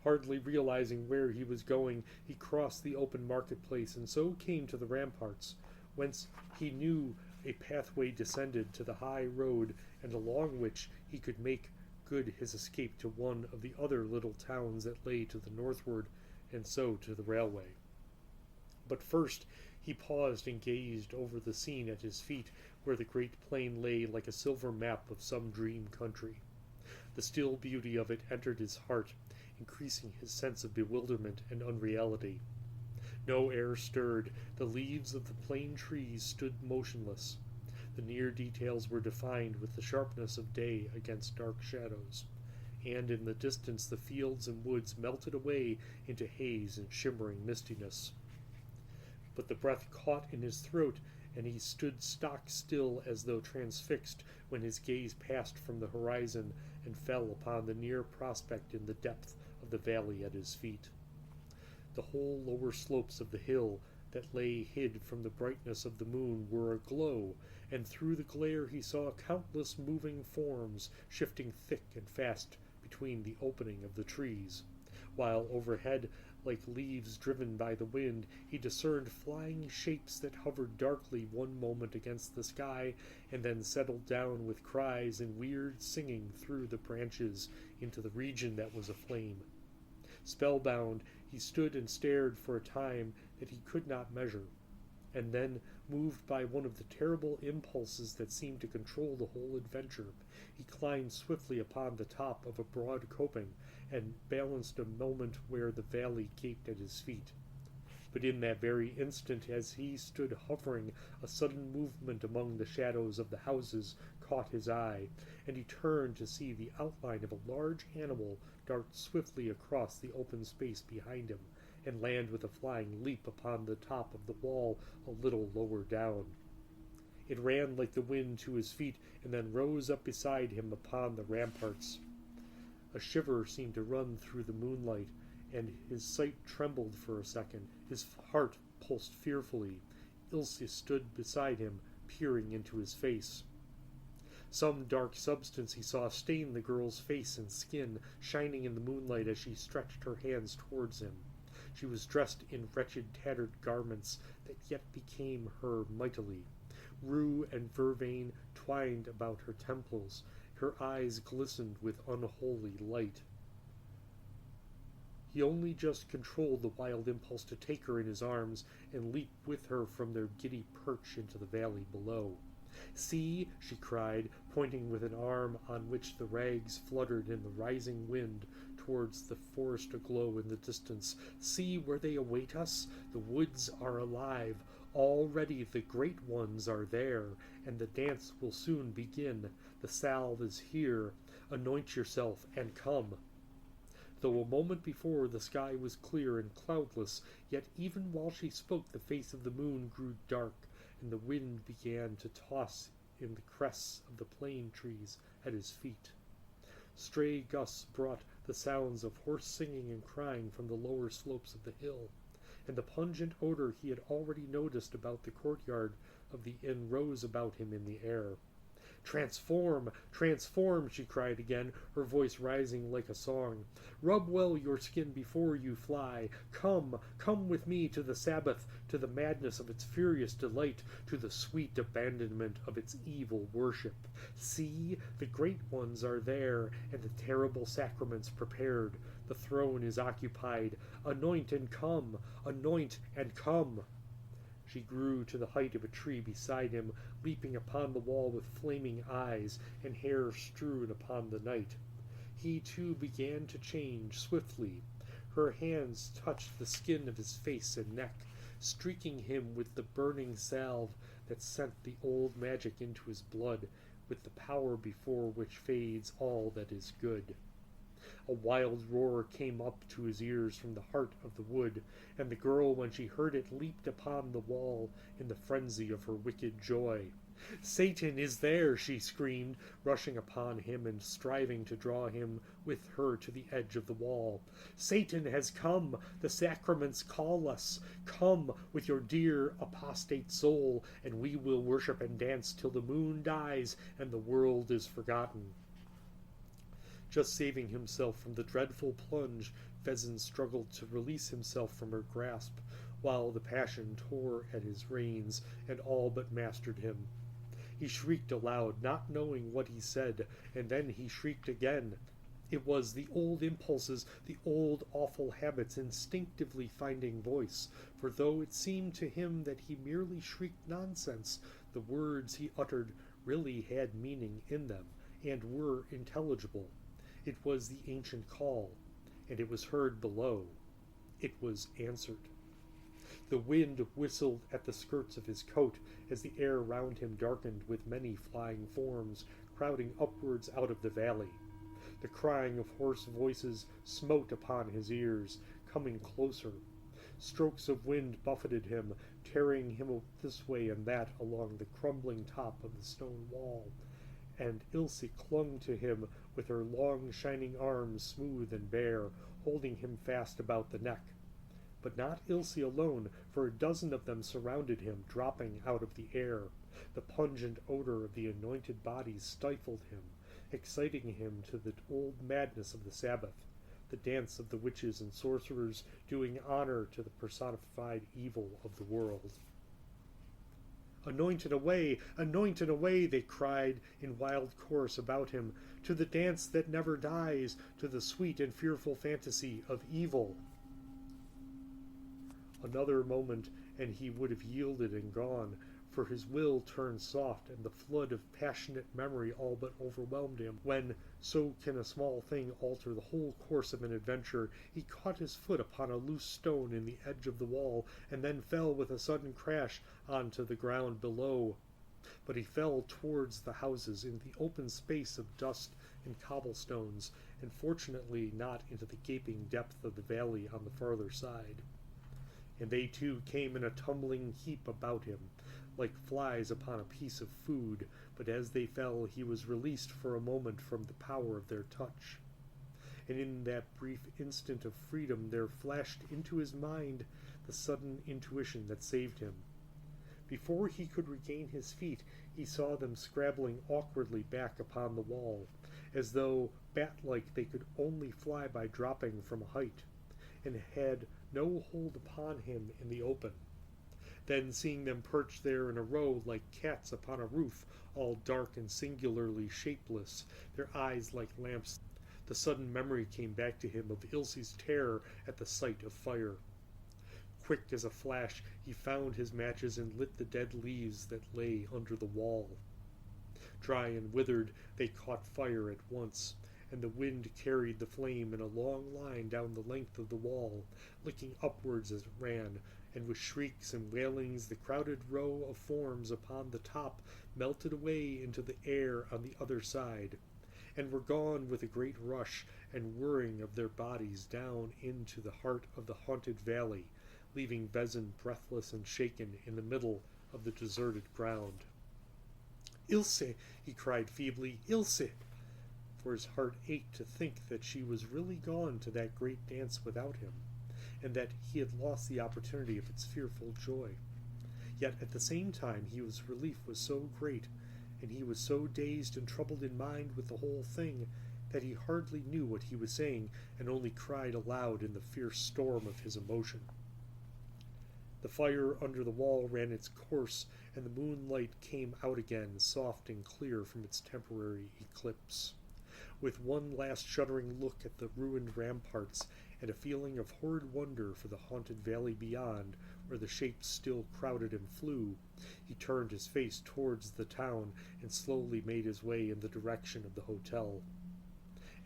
Hardly realizing where he was going, he crossed the open marketplace and so came to the ramparts, whence he knew a pathway descended to the high road, and along which he could make good his escape to one of the other little towns that lay to the northward, and so to the railway. But first he paused and gazed over the scene at his feet, where the great plain lay like a silver map of some dream country. The still beauty of it entered his heart, increasing his sense of bewilderment and unreality. No air stirred. The leaves of the plane trees stood motionless. The near details were defined with the sharpness of day against dark shadows, and in the distance the fields and woods melted away into haze and shimmering mistiness. But the breath caught in his throat, and he stood stock still as though transfixed when his gaze passed from the horizon and fell upon the near prospect in the depth of the valley at his feet. The whole lower slopes of the hill that lay hid from the brightness of the moon were aglow, and through the glare he saw countless moving forms shifting thick and fast between the opening of the trees, while overhead, like leaves driven by the wind, he discerned flying shapes that hovered darkly one moment against the sky, and then settled down with cries and weird singing through the branches into the region that was aflame. Spellbound, he stood and stared for a time that he could not measure, and then, moved by one of the terrible impulses that seemed to control the whole adventure, he climbed swiftly upon the top of a broad coping and balanced a moment where the valley gaped at his feet. But in that very instant, as he stood hovering, a sudden movement among the shadows of the houses caught his eye, and he turned to see the outline of a large animal dart swiftly across the open space behind him, and land with a flying leap upon the top of the wall a little lower down. It ran like the wind to his feet, and then rose up beside him upon the ramparts. A shiver seemed to run through the moonlight, and his sight trembled for a second. His heart pulsed fearfully. Ilse stood beside him, peering into his face. Some dark substance he saw stain the girl's face and skin, shining in the moonlight as she stretched her hands towards him. She was dressed in wretched, tattered garments that yet became her mightily. Rue and vervain twined about her temples. Her eyes glistened with unholy light. He only just controlled the wild impulse to take her in his arms and leap with her from their giddy perch into the valley below. "See," she cried, pointing with an arm on which the rags fluttered in the rising wind towards the forest aglow in the distance. "See where they await us. The woods are alive. Already the great ones are there, and the dance will soon begin. The salve is here. Anoint yourself and come." Though a moment before the sky was clear and cloudless, yet even while she spoke the face of the moon grew dark, and the wind began to toss in the crests of the plane trees at his feet. Stray gusts brought the sounds of hoarse singing and crying from the lower slopes of the hill, and the pungent odor he had already noticed about the courtyard of the inn rose about him in the air. "Transform! Transform!" she cried again, her voice rising like a song. "Rub well your skin before you fly. Come, come with me to the Sabbath, to the madness of its furious delight, to the sweet abandonment of its evil worship. See, the great ones are there, and the terrible sacraments prepared. The throne is occupied. Anoint and come! Anoint and come!" She grew to the height of a tree beside him, leaping upon the wall with flaming eyes and hair strewn upon the night. He too began to change swiftly. Her hands touched the skin of his face and neck, streaking him with the burning salve that sent the old magic into his blood, with the power before which fades all that is good. A wild roar came up to his ears from the heart of the wood, and the girl, when she heard it, leaped upon the wall in the frenzy of her wicked joy. "Satan is there!" she screamed, rushing upon him and striving to draw him with her to the edge of the wall. "Satan has come! The sacraments call us! Come with your dear apostate soul, and we will worship and dance till the moon dies and the world is forgotten." Just saving himself from the dreadful plunge, Vezin struggled to release himself from her grasp, while the passion tore at his reins and all but mastered him. He shrieked aloud, not knowing what he said, and then he shrieked again. It was the old impulses, the old awful habits instinctively finding voice, for though it seemed to him that he merely shrieked nonsense, the words he uttered really had meaning in them, and were intelligible. It was the ancient call, and it was heard below. It was answered. The wind whistled at the skirts of his coat as the air round him darkened with many flying forms crowding upwards out of the valley. The crying of hoarse voices smote upon his ears, coming closer. Strokes of wind buffeted him, tearing him this way and that along the crumbling top of the stone wall, and Ilse clung to him with her long shining arms smooth and bare, holding him fast about the neck. But not Ilse alone, for a dozen of them surrounded him, dropping out of the air. The pungent odor of the anointed bodies stifled him, exciting him to the old madness of the Sabbath, the dance of the witches and sorcerers, doing honor to the personified evil of the world. "Anoint and away," they cried in wild chorus about him, "to the dance that never dies, to the sweet and fearful fantasy of evil." Another moment, and he would have yielded and gone, for his will turned soft, and the flood of passionate memory all but overwhelmed him, when, so can a small thing alter the whole course of an adventure, he caught his foot upon a loose stone in the edge of the wall, and then fell with a sudden crash onto the ground below. But he fell towards the houses, in the open space of dust and cobblestones, and fortunately not into the gaping depth of the valley on the farther side. And they too came in a tumbling heap about him, like flies upon a piece of food, but as they fell he was released for a moment from the power of their touch. And in that brief instant of freedom there flashed into his mind the sudden intuition that saved him. Before he could regain his feet, he saw them scrabbling awkwardly back upon the wall, as though, bat-like, they could only fly by dropping from a height, and had no hold upon him in the open. Then, seeing them perched there in a row like cats upon a roof, all dark and singularly shapeless, their eyes like lamps, the sudden memory came back to him of Ilse's terror at the sight of fire. Quick as a flash, he found his matches and lit the dead leaves that lay under the wall. Dry and withered, they caught fire at once, and the wind carried the flame in a long line down the length of the wall, licking upwards as it ran, and with shrieks and wailings the crowded row of forms upon the top melted away into the air on the other side, and were gone with a great rush and whirring of their bodies down into the heart of the haunted valley, leaving Vezin breathless and shaken in the middle of the deserted ground. "Ilse!" he cried feebly, "Ilse!" For his heart ached to think that she was really gone to that great dance without him, and that he had lost the opportunity of its fearful joy. Yet at the same time his relief was so great, and he was so dazed and troubled in mind with the whole thing, that he hardly knew what he was saying, and only cried aloud in the fierce storm of his emotion. The fire under the wall ran its course, and the moonlight came out again, soft and clear from its temporary eclipse. With one last shuddering look at the ruined ramparts, and a feeling of horrid wonder for the haunted valley beyond, where the shapes still crowded and flew, he turned his face towards the town and slowly made his way in the direction of the hotel.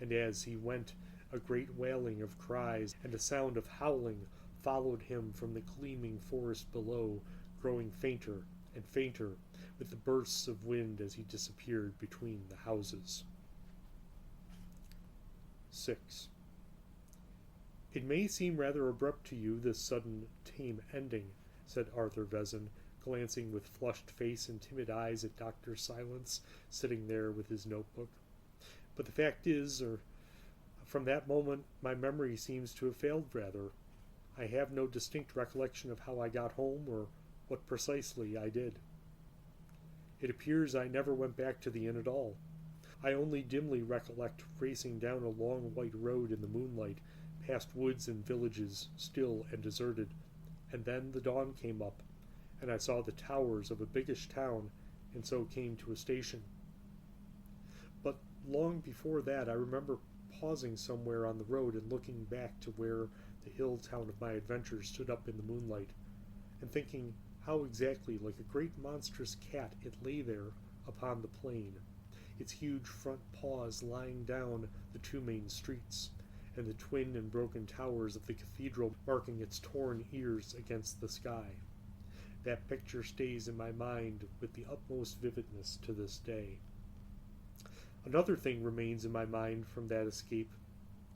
And as he went, a great wailing of cries and a sound of howling followed him from the gleaming forest below, growing fainter and fainter with the bursts of wind as he disappeared between the houses. 6. "It may seem rather abrupt to you, this sudden tame ending," said Arthur Vezin, glancing with flushed face and timid eyes at Dr. Silence, sitting there with his notebook. "But the fact is, from that moment my memory seems to have failed rather. I have no distinct recollection of how I got home, or what precisely I did. It appears I never went back to the inn at all. I only dimly recollect racing down a long white road in the moonlight, past woods and villages, still and deserted, and then the dawn came up, and I saw the towers of a biggish town, and so came to a station. But long before that I remember pausing somewhere on the road and looking back to where the hill town of my adventure stood up in the moonlight, and thinking how exactly like a great monstrous cat it lay there upon the plain, its huge front paws lying down the two main streets, and the twin and broken towers of the cathedral marking its torn ears against the sky. That picture stays in my mind with the utmost vividness to this day. Another thing remains in my mind from that escape,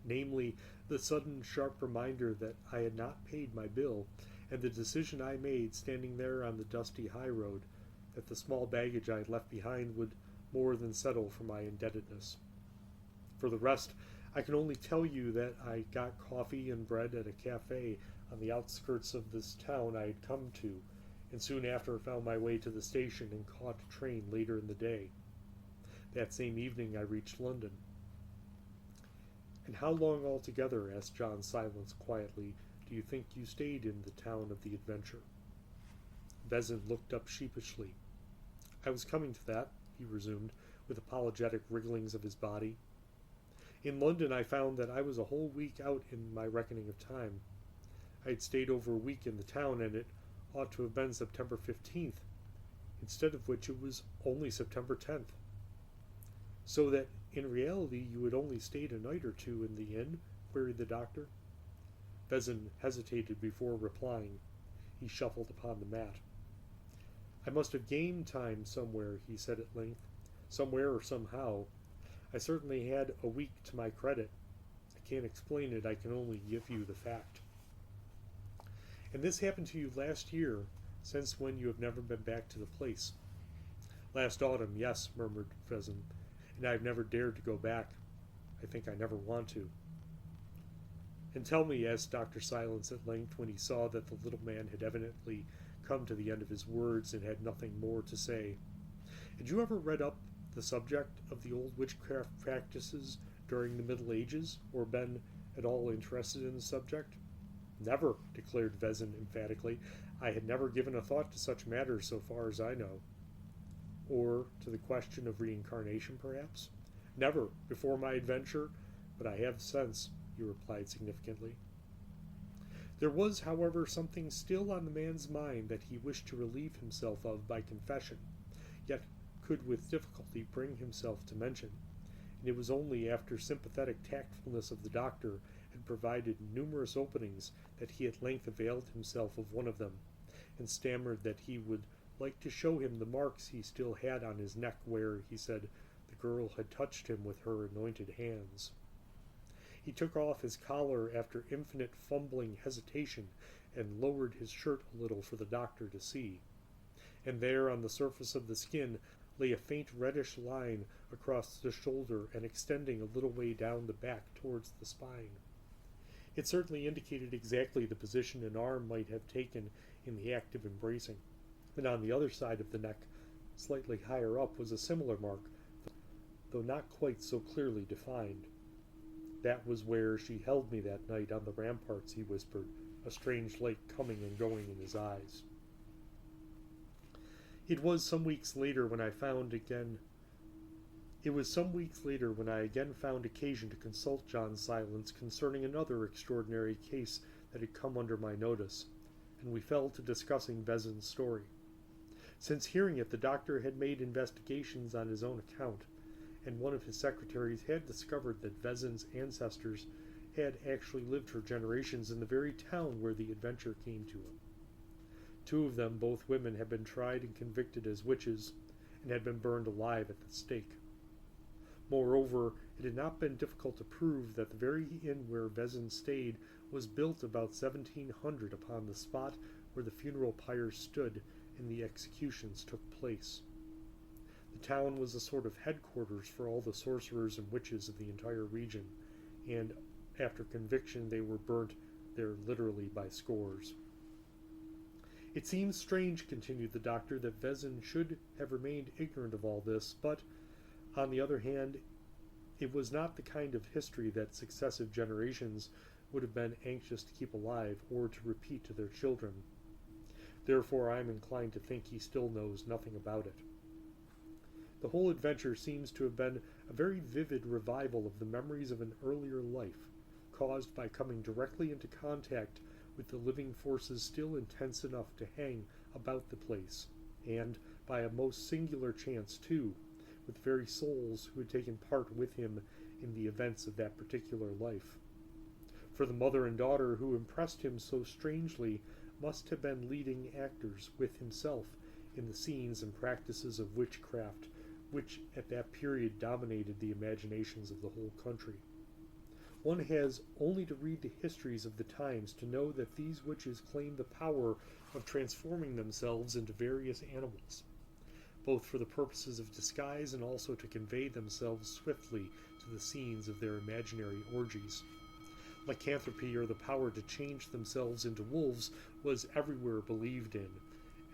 namely, the sudden sharp reminder that I had not paid my bill, and the decision I made standing there on the dusty high road, that the small baggage I had left behind would more than settle for my indebtedness. For the rest, I can only tell you that I got coffee and bread at a cafe on the outskirts of this town I had come to, and soon after found my way to the station and caught a train later in the day. That same evening I reached London. "And how long altogether," asked John Silence quietly, "do you think you stayed in the town of the adventure?" Vezin looked up sheepishly. "I was coming to that," he resumed, with apologetic wrigglings of his body. "In London I found that I was a whole week out in my reckoning of time. I had stayed over a week in the town, and it ought to have been September 15th, instead of which it was only September 10th. So that, in reality, you had only stayed a night or two in the inn? Queried the doctor. Vezin hesitated before replying. He shuffled upon the mat. I must have gained time somewhere, he said at length. Somewhere or somehow. I certainly had a week to my credit. I can't explain it, I can only give you the fact. And this happened to you last year, since when you have never been back to the place. Last autumn, yes, murmured Vezin, and I have never dared to go back. I think I never want to. And tell me, asked Dr. Silence at length, when he saw that the little man had evidently come to the end of his words and had nothing more to say, had you ever read up the subject of the old witchcraft practices during the Middle Ages, or been at all interested in the subject? Never, declared Vezin emphatically. I had never given a thought to such matters so far as I know. Or to the question of reincarnation, perhaps? Never, before my adventure, but I have since, he replied significantly. There was, however, something still on the man's mind that he wished to relieve himself of by confession, yet could with difficulty bring himself to mention, and it was only after sympathetic tactfulness of the doctor had provided numerous openings that he at length availed himself of one of them, and stammered that he would like to show him the marks he still had on his neck where, he said, the girl had touched him with her anointed hands. He took off his collar after infinite fumbling hesitation and lowered his shirt a little for the doctor to see, and there on the surface of the skin lay a faint reddish line across the shoulder and extending a little way down the back towards the spine. It certainly indicated exactly the position an arm might have taken in the act of embracing, and on the other side of the neck, slightly higher up, was a similar mark, though not quite so clearly defined. That was where she held me that night on the ramparts, he whispered, a strange light coming and going in his eyes. It was some weeks later when I again found occasion to consult John Silence concerning another extraordinary case that had come under my notice, and we fell to discussing Vezin's story. Since hearing it, the doctor had made investigations on his own account, and one of his secretaries had discovered that Vezin's ancestors had actually lived for generations in the very town where the adventure came to him. Two of them, both women, had been tried and convicted as witches, and had been burned alive at the stake. Moreover, it had not been difficult to prove that the very inn where Vezin stayed was built about 1700 upon the spot where the funeral pyres stood and the executions took place. The town was a sort of headquarters for all the sorcerers and witches of the entire region, and after conviction they were burnt there literally by scores. It seems strange, continued the doctor, that Vezin should have remained ignorant of all this, but, on the other hand, it was not the kind of history that successive generations would have been anxious to keep alive or to repeat to their children. Therefore, I am inclined to think he still knows nothing about it. The whole adventure seems to have been a very vivid revival of the memories of an earlier life, caused by coming directly into contact with the living forces still intense enough to hang about the place, and, by a most singular chance too, with the very souls who had taken part with him in the events of that particular life. For the mother and daughter who impressed him so strangely must have been leading actors with himself in the scenes and practices of witchcraft which at that period dominated the imaginations of the whole country. One has only to read the histories of the times to know that these witches claimed the power of transforming themselves into various animals, both for the purposes of disguise and also to convey themselves swiftly to the scenes of their imaginary orgies. Lycanthropy, or the power to change themselves into wolves, was everywhere believed in,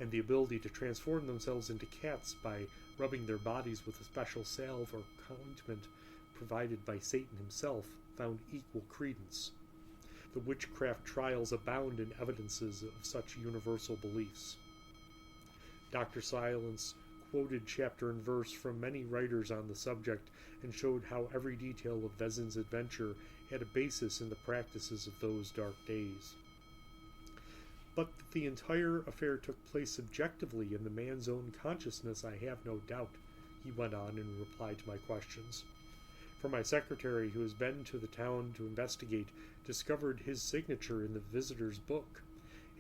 and the ability to transform themselves into cats by rubbing their bodies with a special salve or ointment provided by Satan himself found equal credence. The witchcraft trials abound in evidences of such universal beliefs. Dr. Silence quoted chapter and verse from many writers on the subject and showed how every detail of Vezin's adventure had a basis in the practices of those dark days. But that the entire affair took place subjectively in the man's own consciousness, I have no doubt, he went on in reply to my questions. For my secretary, who has been to the town to investigate, discovered his signature in the visitor's book,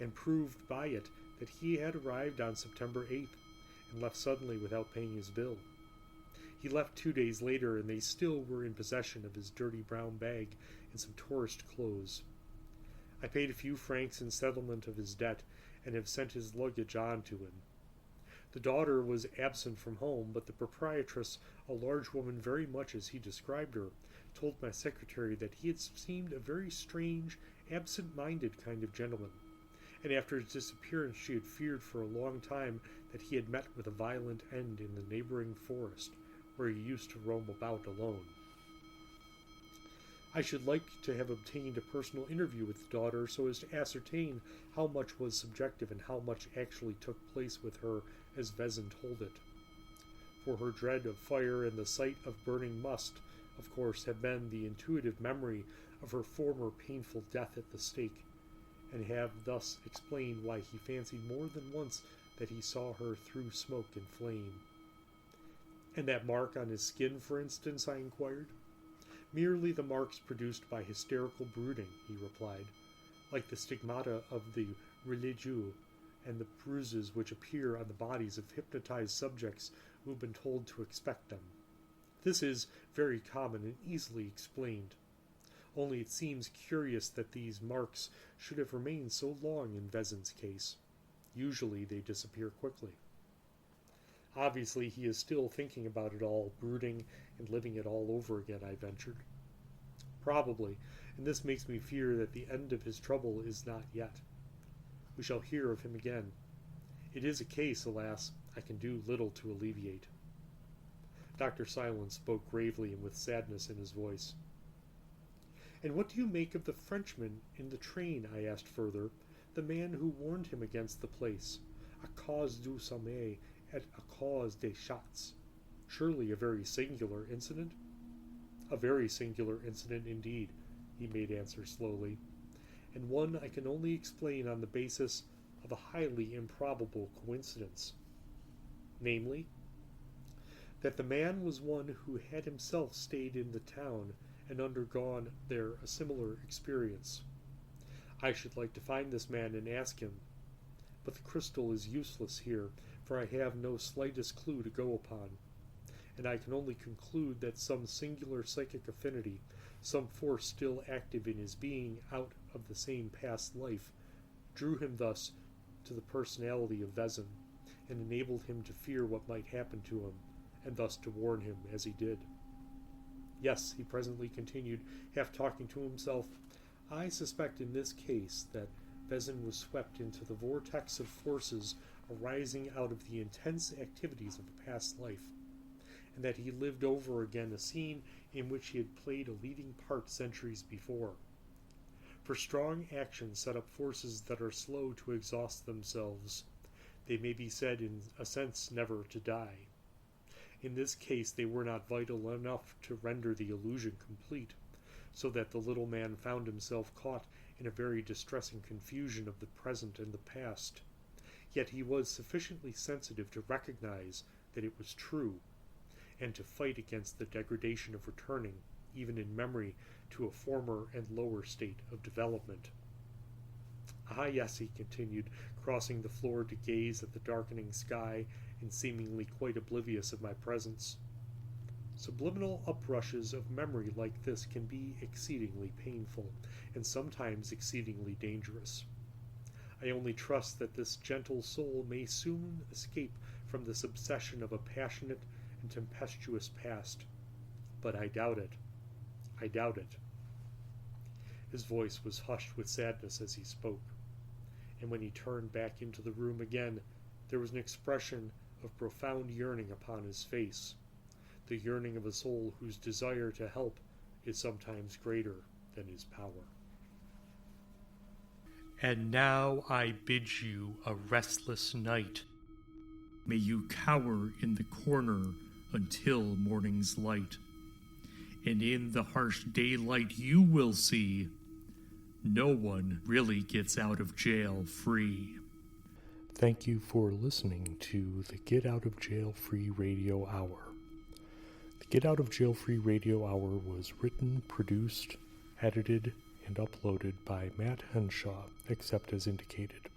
and proved by it that he had arrived on September 8th and left suddenly without paying his bill. He left 2 days later, and they still were in possession of his dirty brown bag and some tourist clothes. I paid a few francs in settlement of his debt, and have sent his luggage on to him. The daughter was absent from home, but the proprietress, a large woman very much as he described her, told my secretary that he had seemed a very strange, absent-minded kind of gentleman, and after his disappearance she had feared for a long time that he had met with a violent end in the neighboring forest, where he used to roam about alone. I should like to have obtained a personal interview with the daughter so as to ascertain how much was subjective and how much actually took place with her as Vezin told it. For her dread of fire and the sight of burning must, of course, have been the intuitive memory of her former painful death at the stake, and have thus explained why he fancied more than once that he saw her through smoke and flame. And that mark on his skin, for instance, I inquired. Merely the marks produced by hysterical brooding, he replied, like the stigmata of the religieux and the bruises which appear on the bodies of hypnotized subjects who have been told to expect them. This is very common and easily explained. Only it seems curious that these marks should have remained so long in Vezin's case. Usually they disappear quickly. Obviously he is still thinking about it all, brooding and living it all over again, I ventured. Probably, and this makes me fear that the end of his trouble is not yet. We shall hear of him again. It is a case, alas, I can do little to alleviate. Dr. Silence spoke gravely and with sadness in his voice. And what do you make of the Frenchman in the train, I asked further, the man who warned him against the place, à cause du sommeil et à cause des chats? Surely a very singular incident? A very singular incident indeed, he made answer slowly, and one I can only explain on the basis of a highly improbable coincidence. Namely, that the man was one who had himself stayed in the town and undergone there a similar experience. I should like to find this man and ask him, but the crystal is useless here, for I have no slightest clue to go upon, and I can only conclude that some singular psychic affinity, some force still active in his being out of the same past life, drew him thus to the personality of Vezin, and enabled him to fear what might happen to him, and thus to warn him as he did. Yes, he presently continued, half talking to himself, I suspect in this case that Vezin was swept into the vortex of forces arising out of the intense activities of a past life, and that he lived over again a scene in which he had played a leading part centuries before. For strong actions set up forces that are slow to exhaust themselves. They may be said in a sense never to die. In this case they were not vital enough to render the illusion complete, so that the little man found himself caught in a very distressing confusion of the present and the past. Yet he was sufficiently sensitive to recognize that it was true, and to fight against the degradation of returning, even in memory, to a former and lower state of development. Ah, yes, he continued, crossing the floor to gaze at the darkening sky and seemingly quite oblivious of my presence. Subliminal uprushes of memory like this can be exceedingly painful, and sometimes exceedingly dangerous. I only trust that this gentle soul may soon escape from this obsession of a passionate and tempestuous past. But I doubt it. I doubt it. His voice was hushed with sadness as he spoke, and when he turned back into the room again, there was an expression of profound yearning upon his face, the yearning of a soul whose desire to help is sometimes greater than his power. And now I bid you a restless night. May you cower in the corner until morning's light, and in the harsh daylight you will see No one really gets out of jail free. Thank you for listening to the Get Out of Jail Free Radio Hour. The Get Out of Jail Free Radio Hour was written, produced, edited, and uploaded by Matt Henshaw, except as indicated.